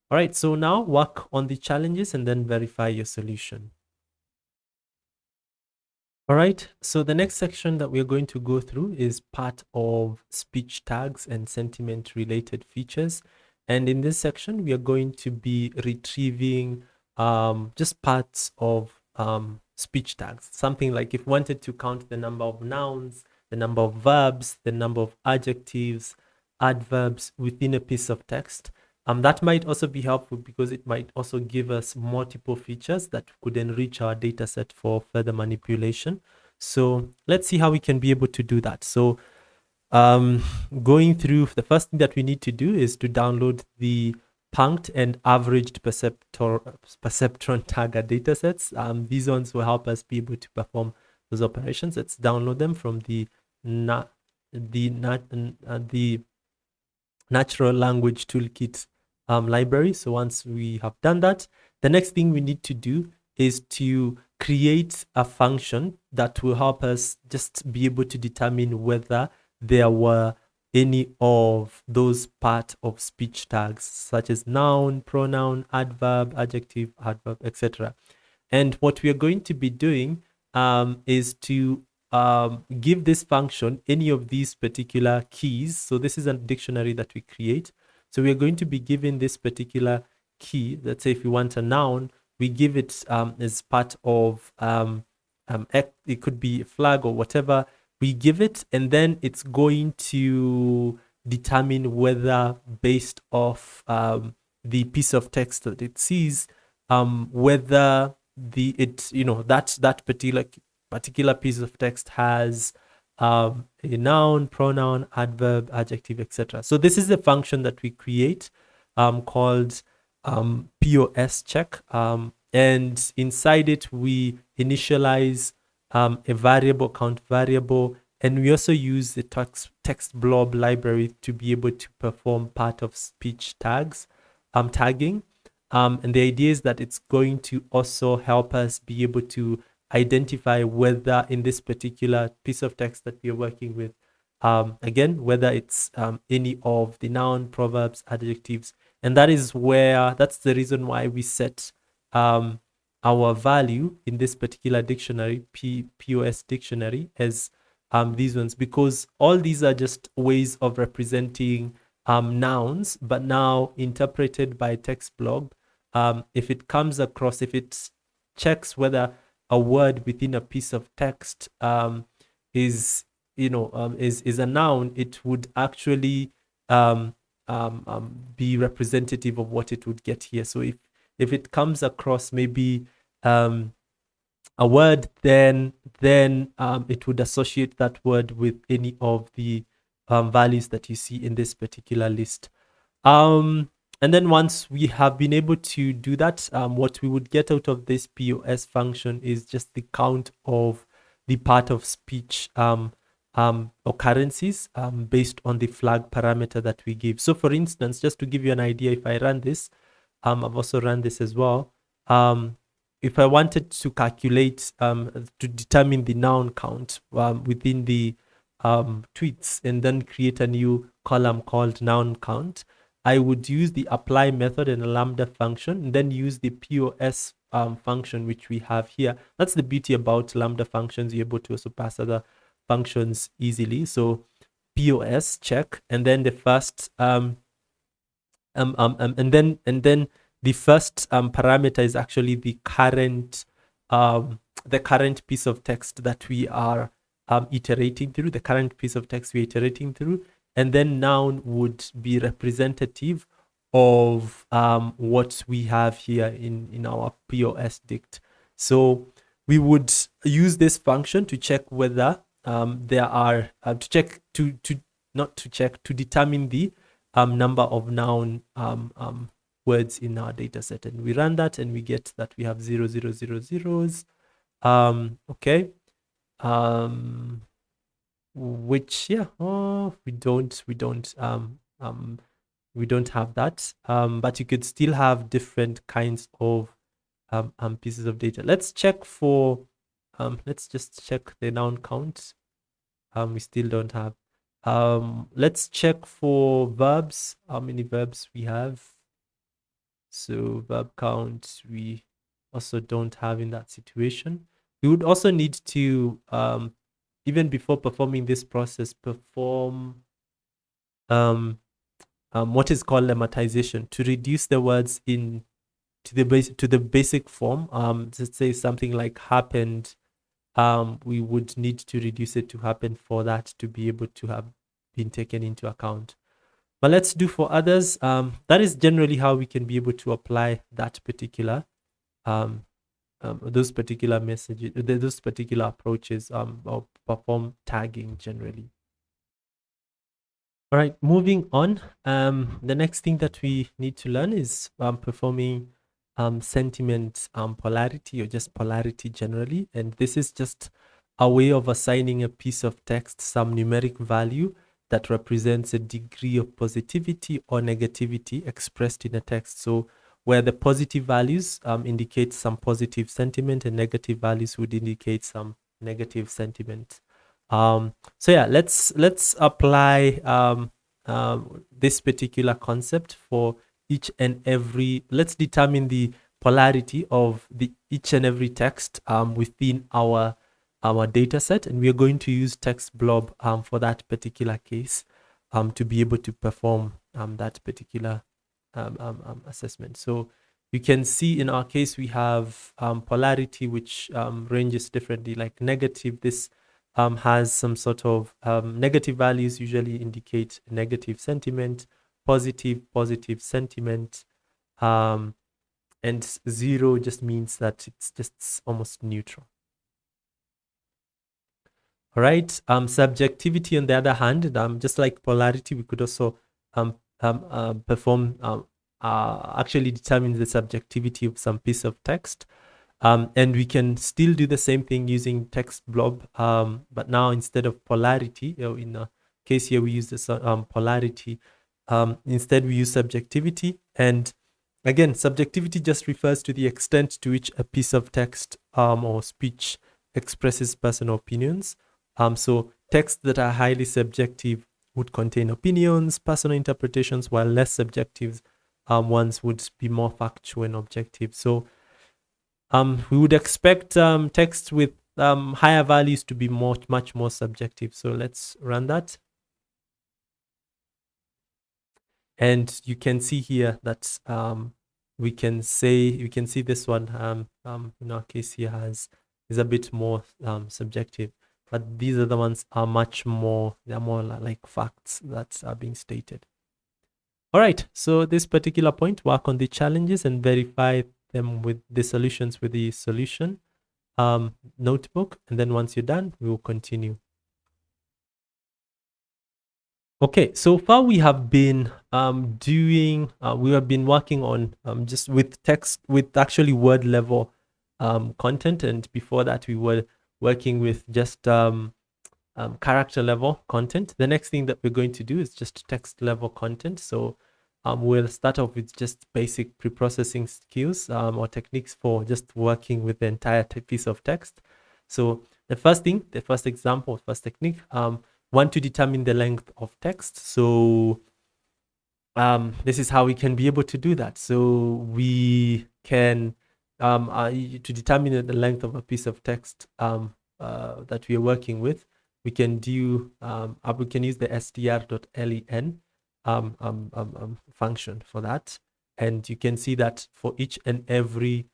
All right, so now work on the challenges and then verify your solution. All right, so the next section that we're going to go through is part of speech tags and sentiment related features. And in this section, we are going to be retrieving just parts of speech tags. Something like if we wanted to count the number of nouns, the number of verbs, the number of adjectives, adverbs within a piece of text. That might also be helpful because it might also give us multiple features that could enrich our data set for further manipulation. So let's see how we can be able to do that. So going through, the first thing that we need to do is to download the punched and averaged perceptron tagger datasets. These ones will help us be able to perform those operations. Let's download them from the Natural Language Toolkit library. So once we have done that, the next thing we need to do is to create a function that will help us just be able to determine whether there were any of those part of speech tags, such as noun, pronoun, adverb, adjective, adverb, etc. And what we are going to be doing is to give this function any of these particular keys. So this is a dictionary that we create. So we are going to be given this particular key. Let's say if we want a noun, we give it as part of, it could be a flag or whatever. We give it, and then it's going to determine whether, based off the piece of text that it sees, whether that particular piece of text has a noun, pronoun, adverb, adjective, etc. So this is a function that we create called POS check, and inside it we initialize a variable, count variable, and we also use the text blob library to be able to perform part of speech tags, tagging. And the idea is that it's going to also help us be able to identify whether in this particular piece of text that we are working with, again, whether it's any of the noun, proverbs, adjectives. And that's the reason why we set our value in this particular dictionary, POS dictionary, as these ones, because all these are just ways of representing nouns, but now interpreted by text blob. If it comes across, if it checks whether a word within a piece of text is a noun, it would actually be representative of what it would get here. So if it comes across maybe a word, then it would associate that word with any of the values that you see in this particular list. And then once we have been able to do that, what we would get out of this POS function is just the count of the part of speech occurrences based on the flag parameter that we give. So for instance, just to give you an idea, if I run this, I've also run this as well. If I wanted to calculate, to determine the noun count within the tweets and then create a new column called noun count, I would use the apply method and a lambda function, and then use the POS function, which we have here. That's the beauty about lambda functions. You're able to also pass other functions easily. So POS check, and then the first and then the first parameter is actually the current piece of text that we are iterating through, the current piece of text we're iterating through. And then noun would be representative of what we have here in our POS dict. So we would use this function to check whether there are to determine the number of noun words in our data set. And we run that and we get that we have 0, 0, 0 zeros. Okay. Which, yeah, oh, we don't have that. But you could still have different kinds of pieces of data. Let's check for, let's just check the noun count. We still don't have. Let's check for verbs, how many verbs we have. So verb count, we also don't have in that situation. We would also need to, even before performing this process, perform what is called lemmatization to reduce the words in to the basic form. Let's say something like happened. We would need to reduce it to happen for that to be able to have been taken into account. But let's do for others. That is generally how we can be able to apply that particular, those particular messages, those particular approaches, or perform tagging generally. All right, moving on. The next thing that we need to learn is performing sentiment polarity, or just polarity generally. And this is just a way of assigning a piece of text some numeric value that represents a degree of positivity or negativity expressed in a text. So where the positive values indicate some positive sentiment and negative values would indicate some negative sentiment. So yeah, let's apply this particular concept for each and every. Let's determine the polarity of the each and every text within our data set, and we are going to use text blob for that particular case to be able to perform that particular assessment. So you can see in our case we have polarity, which ranges differently. Like negative, this has some sort of negative values usually indicate negative sentiment, positive sentiment, and zero just means that it's just almost neutral. All right. Subjectivity, on the other hand, just like polarity, we could also perform actually determine the subjectivity of some piece of text. And we can still do the same thing using text blob, but now instead of polarity, in the case here we use this polarity. Instead we use subjectivity, and again, subjectivity just refers to the extent to which a piece of text or speech expresses personal opinions. So texts that are highly subjective would contain opinions, personal interpretations, while less subjective ones would be more factual and objective. So we would expect text with higher values to be much more subjective. So let's run that. And you can see here that we can see this one in our case here is a bit more subjective, but these are the ones are they're more like facts that are being stated. All right, so this particular point, work on the challenges and verify them with the solutions with the solution notebook, and then once you're done, we will continue. Okay, so far we have been we have been working on just with text, with actually word level content, and before that we were working with just character level content. The next thing that we're going to do is just text level content. So we'll start off with just basic pre-processing skills or techniques for just working with the entire piece of text. So the first example, first technique, want to determine the length of text. So this is how we can be able to do that. So we can, to determine the length of a piece of text that we are working with, we can do, we can use the str.len function for that. And you can see that for each and every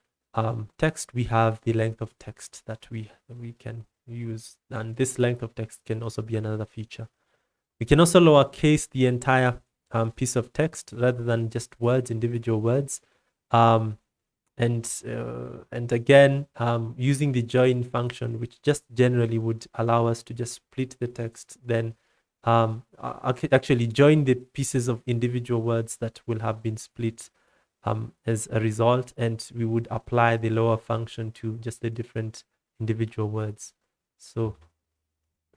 text, we have the length of text that we can use. And this length of text can also be another feature. We can also lowercase the entire piece of text rather than just words, individual words. And again, using the join function, which just generally would allow us to just split the text, then actually join the pieces of individual words that will have been split as a result, and we would apply the lower function to just the different individual words. So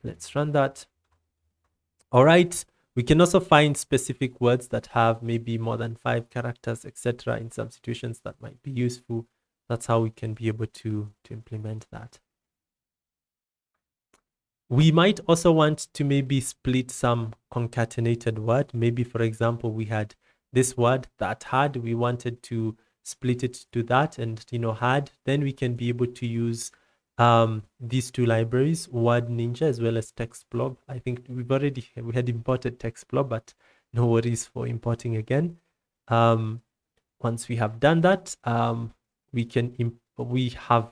let's run that. All right. We can also find specific words that have maybe more than 5 characters, etc. in some situations that might be useful. That's how we can be able to implement that. We might also want to maybe split some concatenated word. Maybe, for example, we had this word that had, we wanted to split it to that and, had, then we can be able to use these two libraries, Word Ninja as well as TextBlob. I think we had imported TextBlob, but no worries for importing again. Once we have done that, we have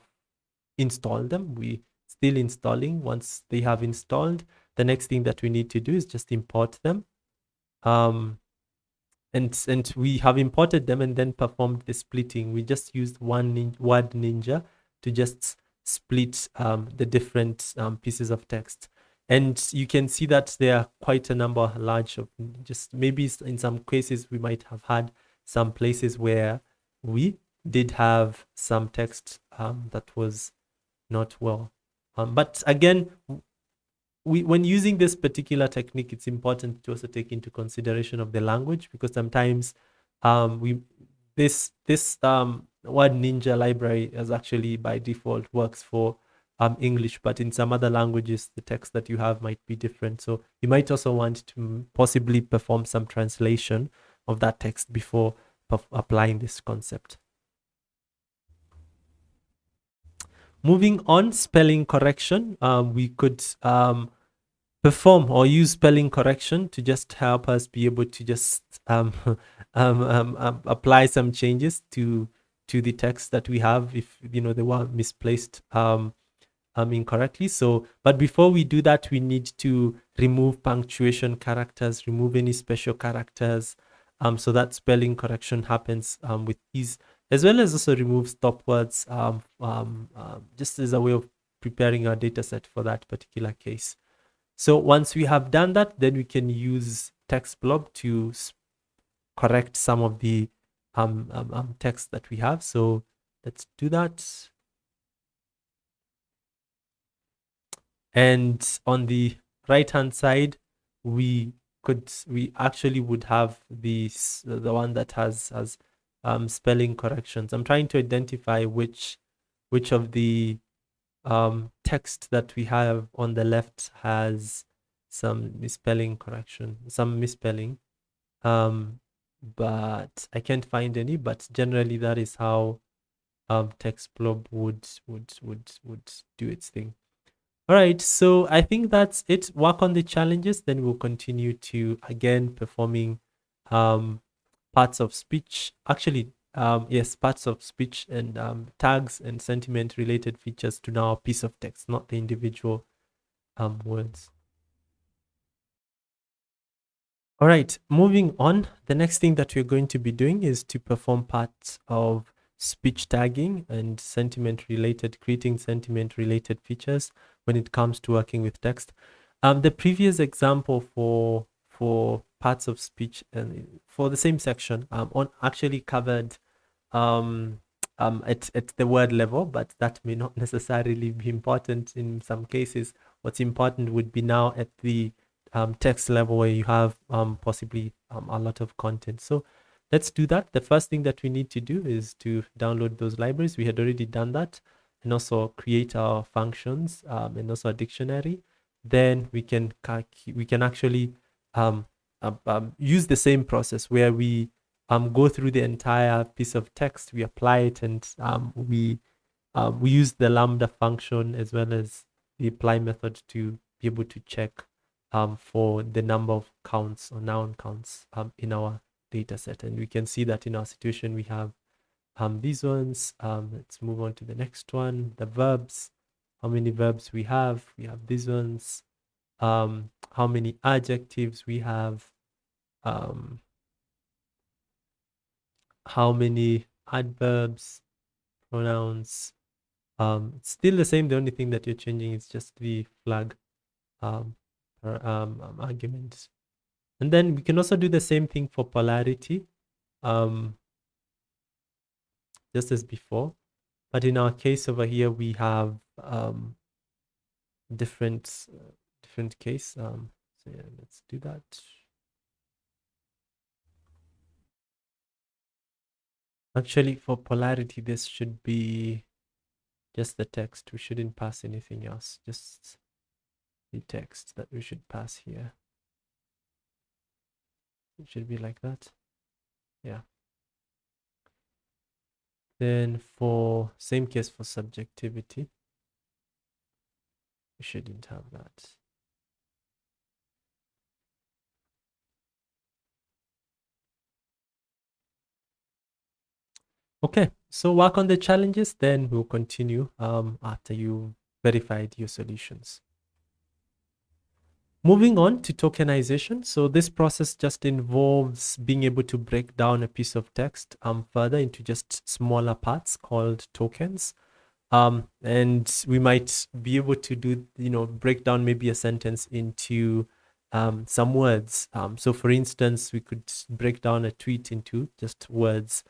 installed them. We still installing. Once they have installed, the next thing that we need to do is just import them. And we have imported them and then performed the splitting. We just used Word Ninja to just split the different pieces of text. And you can see that there are quite a number, large of, just maybe in some cases we might have had some places where we did have some text that was not well. But again, when using this particular technique, it's important to also take into consideration of the language, because sometimes this Word Ninja library is actually by default works for English, but in some other languages, the text that you have might be different. So you might also want to possibly perform some translation of that text before applying this concept. Moving on, spelling correction. We could perform or use spelling correction to just help us be able to just apply some changes to the text that we have if they were misplaced incorrectly. So, but before we do that, we need to remove punctuation characters, remove any special characters, so that spelling correction happens with ease, as well as also remove stop words, just as a way of preparing our data set for that particular case. So once we have done that, then we can use TextBlob to correct some of the text that we have. So let's do that. And on the right-hand side, we actually would have the one that has spelling corrections. I'm trying to identify which of the text that we have on the left has some misspelling correction, some misspelling. But I can't find any, but generally that is how TextBlob would do its thing. All right, so I think that's it. Work on the challenges, then we'll continue to again performing parts of speech. Actually, yes, parts of speech and tags and sentiment related features to now a piece of text, not the individual words. All right, moving on. The next thing that we're going to be doing is to perform parts of speech tagging and creating sentiment related features when it comes to working with text. The previous example for parts of speech and for the same section actually covered at the word level, but that may not necessarily be important in some cases. What's important would be now at the text level, where you have possibly a lot of content. So let's do that. The first thing that we need to do is to download those libraries. We had already done that, and also create our functions and also a dictionary. Then we can actually use the same process where we go through the entire piece of text, we apply it, and we use the lambda function as well as the apply method to be able to check for the number of counts or noun counts in our data set. And we can see that in our situation, we have these ones. Let's move on to the next one, the verbs. How many verbs we have? We have these ones. How many adjectives we have? How many adverbs, pronouns? It's still the same. The only thing that you're changing is just the flag argument. And then we can also do the same thing for polarity. just as before. But in our case over here, we have different different case. So yeah, let's do that. Actually, for polarity, this should be just the text. We shouldn't pass anything else. Just the text that we should pass here. It should be like that. Yeah. Then for same case for subjectivity, we shouldn't have that. Okay, so work on the challenges, then we'll continue after you verified your solutions. Moving on to tokenization. So this process just involves being able to break down a piece of text further into just smaller parts called tokens. And we might be able to do, break down maybe a sentence into some words. So for instance, we could break down a tweet into just words.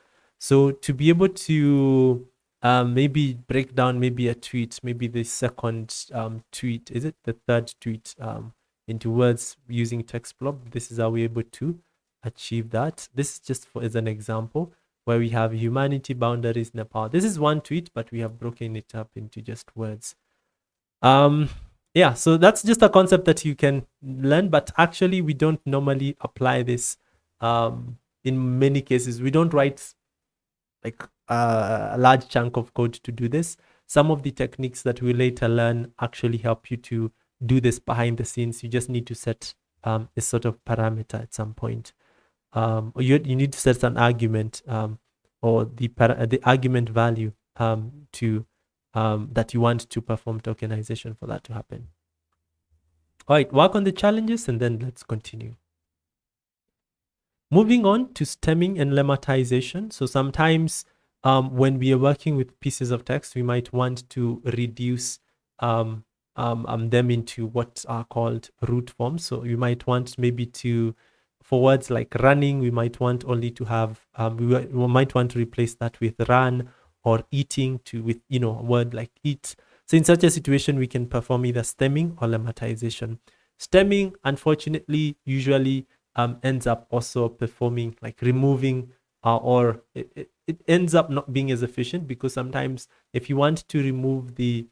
So to be able to maybe break down maybe a tweet, maybe the second tweet, is it the third tweet into words using text blob? This is how we're able to achieve that. This is just for as an example where we have humanity, boundaries, Nepal. This is one tweet, but we have broken it up into just words. Yeah, so that's just a concept that you can learn, but actually we don't normally apply this in many cases. We don't write like a large chunk of code to do this. Some of the techniques that we later learn actually help you to do this behind the scenes. You just need to set a sort of parameter at some point. Or you need to set an argument or the argument value to that you want to perform tokenization for that to happen. All right, work on the challenges and then let's continue. Moving on to stemming and lemmatization. So sometimes when we are working with pieces of text, we might want to reduce them into what are called root forms. So you might want maybe to, for words like running, we might want only to have, we might want to replace that with run, or eating with, a word like eat. So in such a situation, we can perform either stemming or lemmatization. Stemming, unfortunately, usually ends up also performing like removing or it ends up not being as efficient, because sometimes if you want to remove the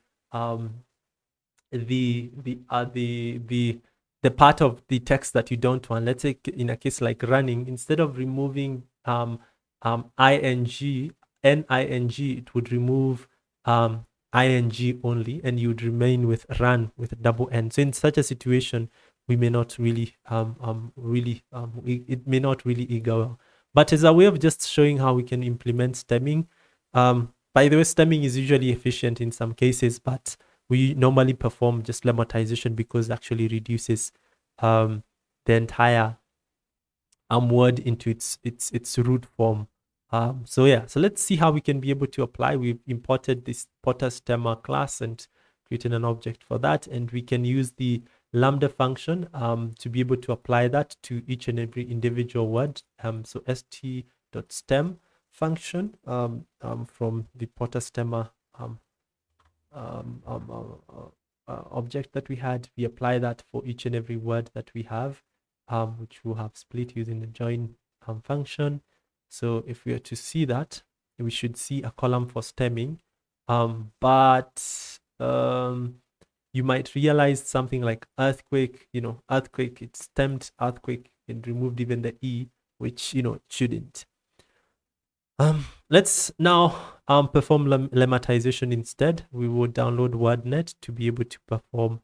part of the text that you don't want, let's say in a case like running, instead of removing ing, it would remove ing only, and you'd remain with run with a double n. So in such a situation, we may not really it may not really go well. But as a way of just showing how we can implement stemming, by the way, stemming is usually efficient in some cases, but we normally perform just lemmatization because it actually reduces the entire word into its root form. So yeah, so let's see how we can be able to apply. We've imported this Potter stemmer class and created an object for that, and we can use the lambda function to be able to apply that to each and every individual word. So st.stem function from the Potter stemmer object that we had, we apply that for each and every word that we have, which we'll have split using the join function. So if we are to see that, we should see a column for stemming, but you might realize something like earthquake, earthquake, it stemmed earthquake and removed even the E, which, it shouldn't. Let's now perform lemmatization instead. We will download WordNet to be able to perform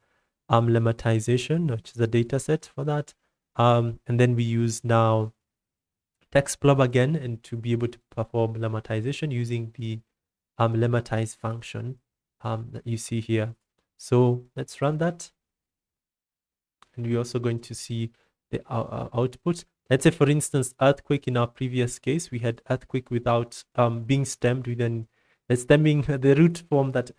lemmatization, which is a data set for that. And then we use now TextBlob again, and to be able to perform lemmatization using the lemmatize function that you see here. So let's run that. And we're also going to see the output. Let's say, for instance, earthquake. In our previous case, we had earthquake without being stemmed with the stemming, the root form that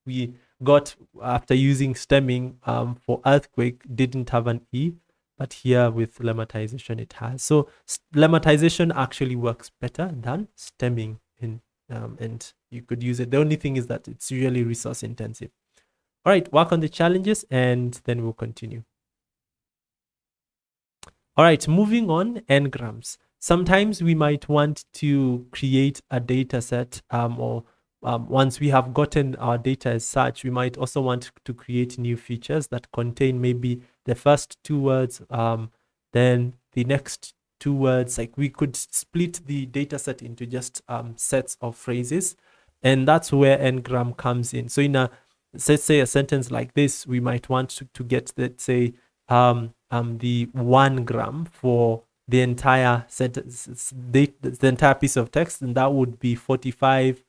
we got after using stemming for earthquake didn't have an E, but here with lemmatization it has. So lemmatization actually works better than stemming in and you could use it. The only thing is that it's usually resource intensive. All right, work on the challenges and then we'll continue. All right, moving on, n-grams. Sometimes we might want to create a data set or once we have gotten our data as such, we might also want to create new features that contain maybe the first two words, then the next two words. Like we could split the data set into just sets of phrases, and that's where n-gram comes in. So in a, let's say a sentence like this, we might want to get, let's say, the 1 gram for the entire sentence, the entire piece of text, and that would be 45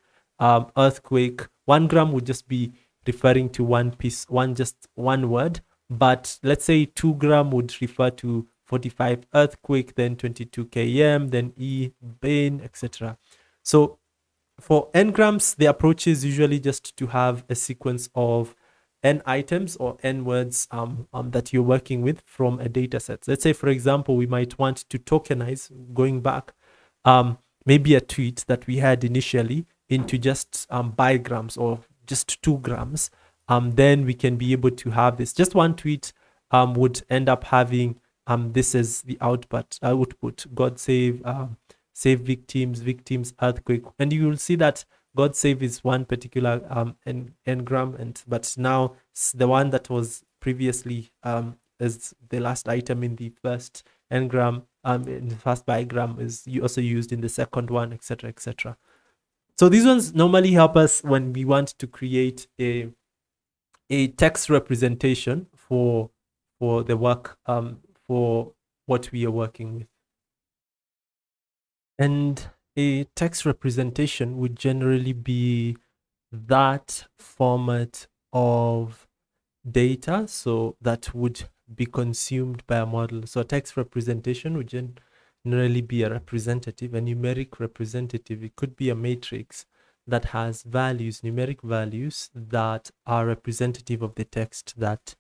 earthquake. 1 gram would just be referring to one piece, just one word. But let's say 2 gram would refer to 45 earthquake, then 22 km, then E, Bain, etc. So for n-grams, the approach is usually just to have a sequence of n items or n words that you're working with from a data set. Let's say, for example, we might want to tokenize, going back, maybe a tweet that we had initially into just bigrams or just 2 grams. Then we can be able to have this. Just one tweet would end up having this as the output. God save save victims, earthquake. And you will see that God save is one particular n-gram, but now the one that was previously as the last item in the first n-gram, in the first bigram, is also used in the second one, etc., etc. So these ones normally help us when we want to create a text representation for the work, for what we are working with. And a text representation would generally be that format of data, so that would be consumed by a model. So a text representation would generally be a representative, a numeric representative. It could be a matrix that has values, numeric values that are representative of the text that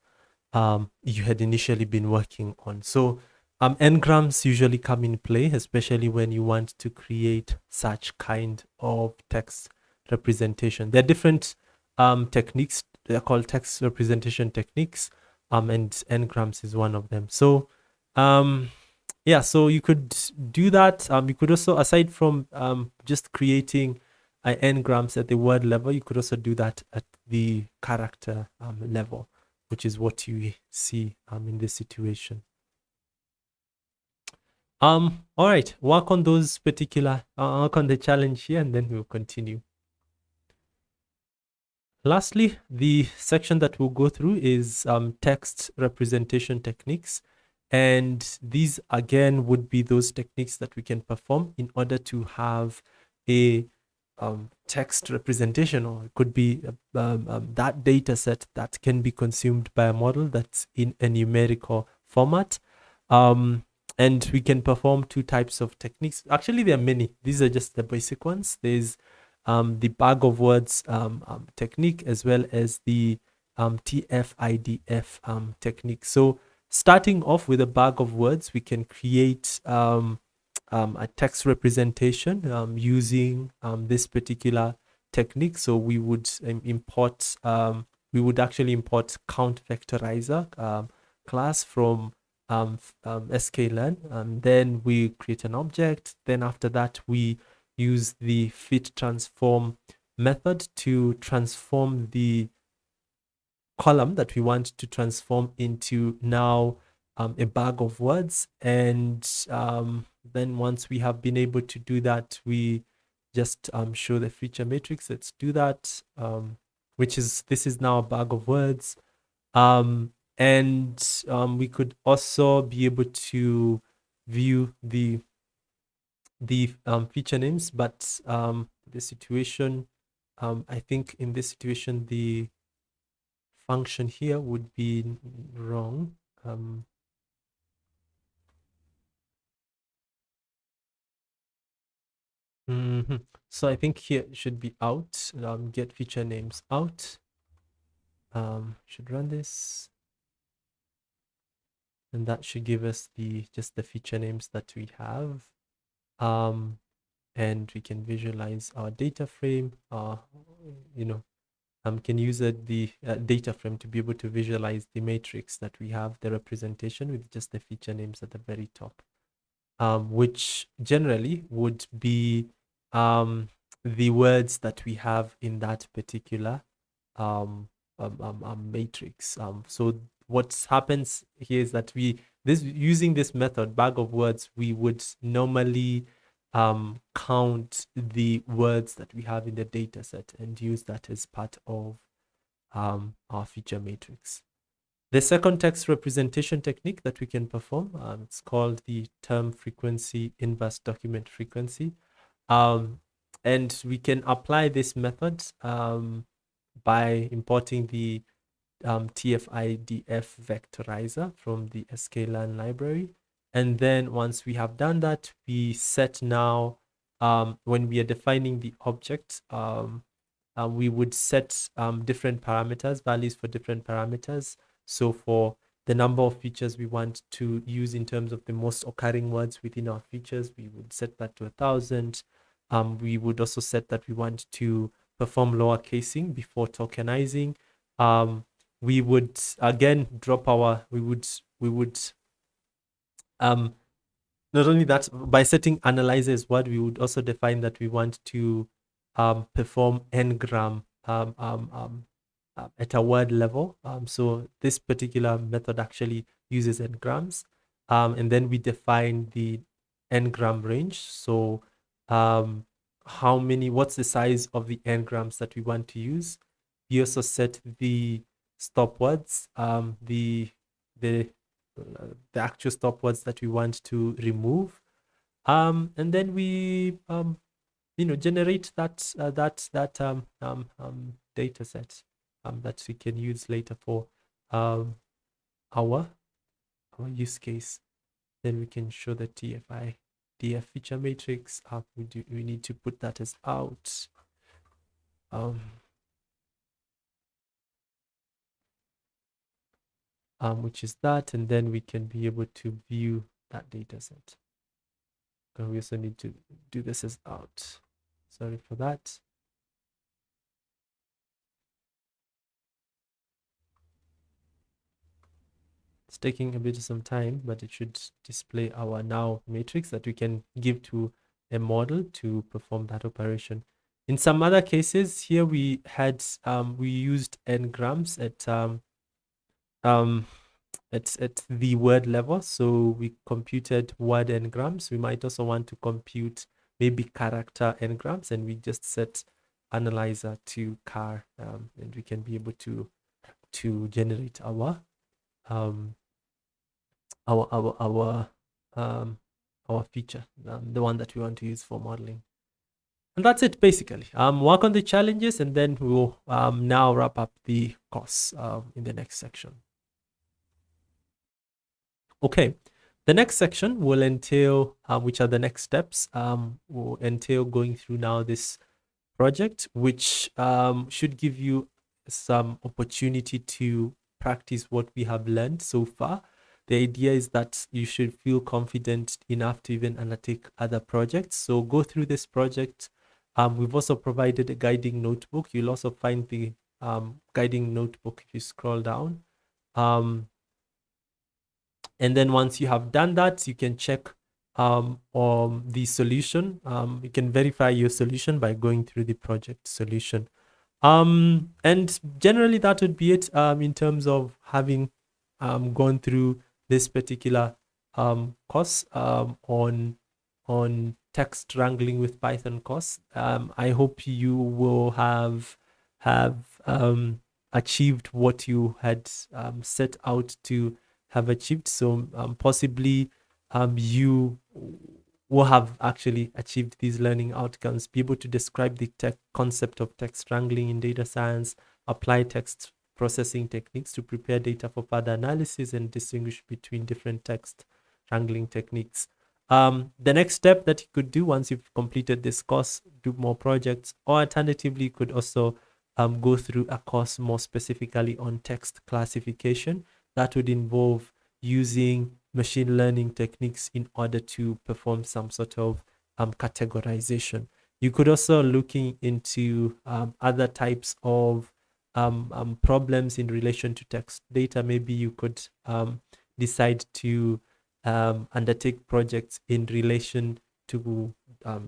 you had initially been working on. So n-grams usually come in play, especially when you want to create such kind of text representation. There are different techniques. They're called text representation techniques, and n-grams is one of them. So yeah, so you could do that. You could also, aside from just creating n-grams at the word level, you could also do that at the character level, which is what you see in this situation. All right, work on those particular, work on the challenge here, and then we'll continue. Lastly, the section that we'll go through is text representation techniques. And these, again, would be those techniques that we can perform in order to have a text representation, or it could be that data set that can be consumed by a model that's in a numerical format. And we can perform two types of techniques. Actually, there are many. These are just the basic ones. There's the bag of words technique, as well as the TF-IDF technique. So starting off with a bag of words, we can create a text representation using this particular technique. So we would import, we would actually import count vectorizer class from sklearn, and then we create an object. Then after that, we use the fit transform method to transform the column that we want to transform into now a bag of words. And then once we have been able to do that, we just show the feature matrix. Let's do that, which is, this is now a bag of words. And we could also be able to view the feature names, but the situation, I think in this situation, the function here would be wrong. So I think here it should be out, get feature names out. Should run this, and that should give us the just the feature names that we have. and we can visualize our data frame. You know, can use the data frame to be able to visualize the matrix that we have, the representation with just the feature names at the very top, which generally would be the words that we have in that particular matrix. So what happens here is that using this method, bag of words, we would normally count the words that we have in the data set and use that as part of our feature matrix. The second text representation technique that we can perform, it's called the term frequency inverse document frequency. And we can apply this method by importing the TF-IDF vectorizer from the sklearn library. And then once we have done that, we set now, when we are defining the object, we would set different parameters, values for different parameters. So for the number of features we want to use in terms of the most occurring words within our features, we would set that to 1,000. We would also set that we want to perform lower casing before tokenizing. We would again drop our, we would not only that, by setting analyzer as word, we would also define that we want to perform n-gram at a word level. So this particular method actually uses n-grams. And then we define the n-gram range. So what's the size of the n-grams that we want to use? We also set the stop words, the actual stop words that we want to remove. And then we generate that data set that we can use later for our use case. Then we can show the TF-IDF feature matrix. We need to put that as out. Which is that, and then we can be able to view that data set. And we also need to do this as out. Sorry for that. It's taking a bit of some time, but it should display our now matrix that we can give to a model to perform that operation. In some other cases, here we had we used n-grams at the word level. So we computed word n-grams. We might also want to compute maybe character n-grams, and we just set analyzer to char, and we can be able to generate our feature, the one that we want to use for modeling. And that's it basically. Work on the challenges, and then we'll now wrap up the course in the next section. Okay, the next section will entail, which are the next steps, will entail going through now this project, which should give you some opportunity to practice what we have learned so far. The idea is that you should feel confident enough to even undertake other projects. So go through this project. We've also provided a guiding notebook. You'll also find the guiding notebook if you scroll down. And then once you have done that, you can check on the solution. You can verify your solution by going through the project solution. And generally that would be it in terms of having gone through this particular course on text wrangling with Python course. I hope you will have achieved what you had set out to have achieved. So possibly you will have actually achieved these learning outcomes, be able to describe the concept of text wrangling in data science, apply text processing techniques to prepare data for further analysis, and distinguish between different text wrangling techniques. The next step that you could do once you've completed this course, do more projects, or alternatively, you could also go through a course more specifically on text classification. That would involve using machine learning techniques in order to perform some sort of categorization. You could also looking into other types of problems in relation to text data. Maybe you could decide to undertake projects in relation to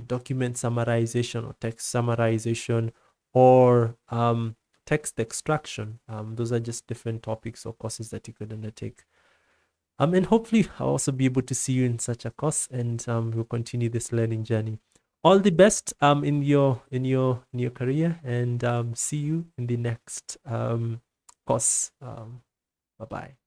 document summarization or text summarization or text extraction. Those are just different topics or courses that you could undertake. And hopefully I'll also be able to see you in such a course, and we'll continue this learning journey. All the best in your career, and see you in the next course. Bye bye.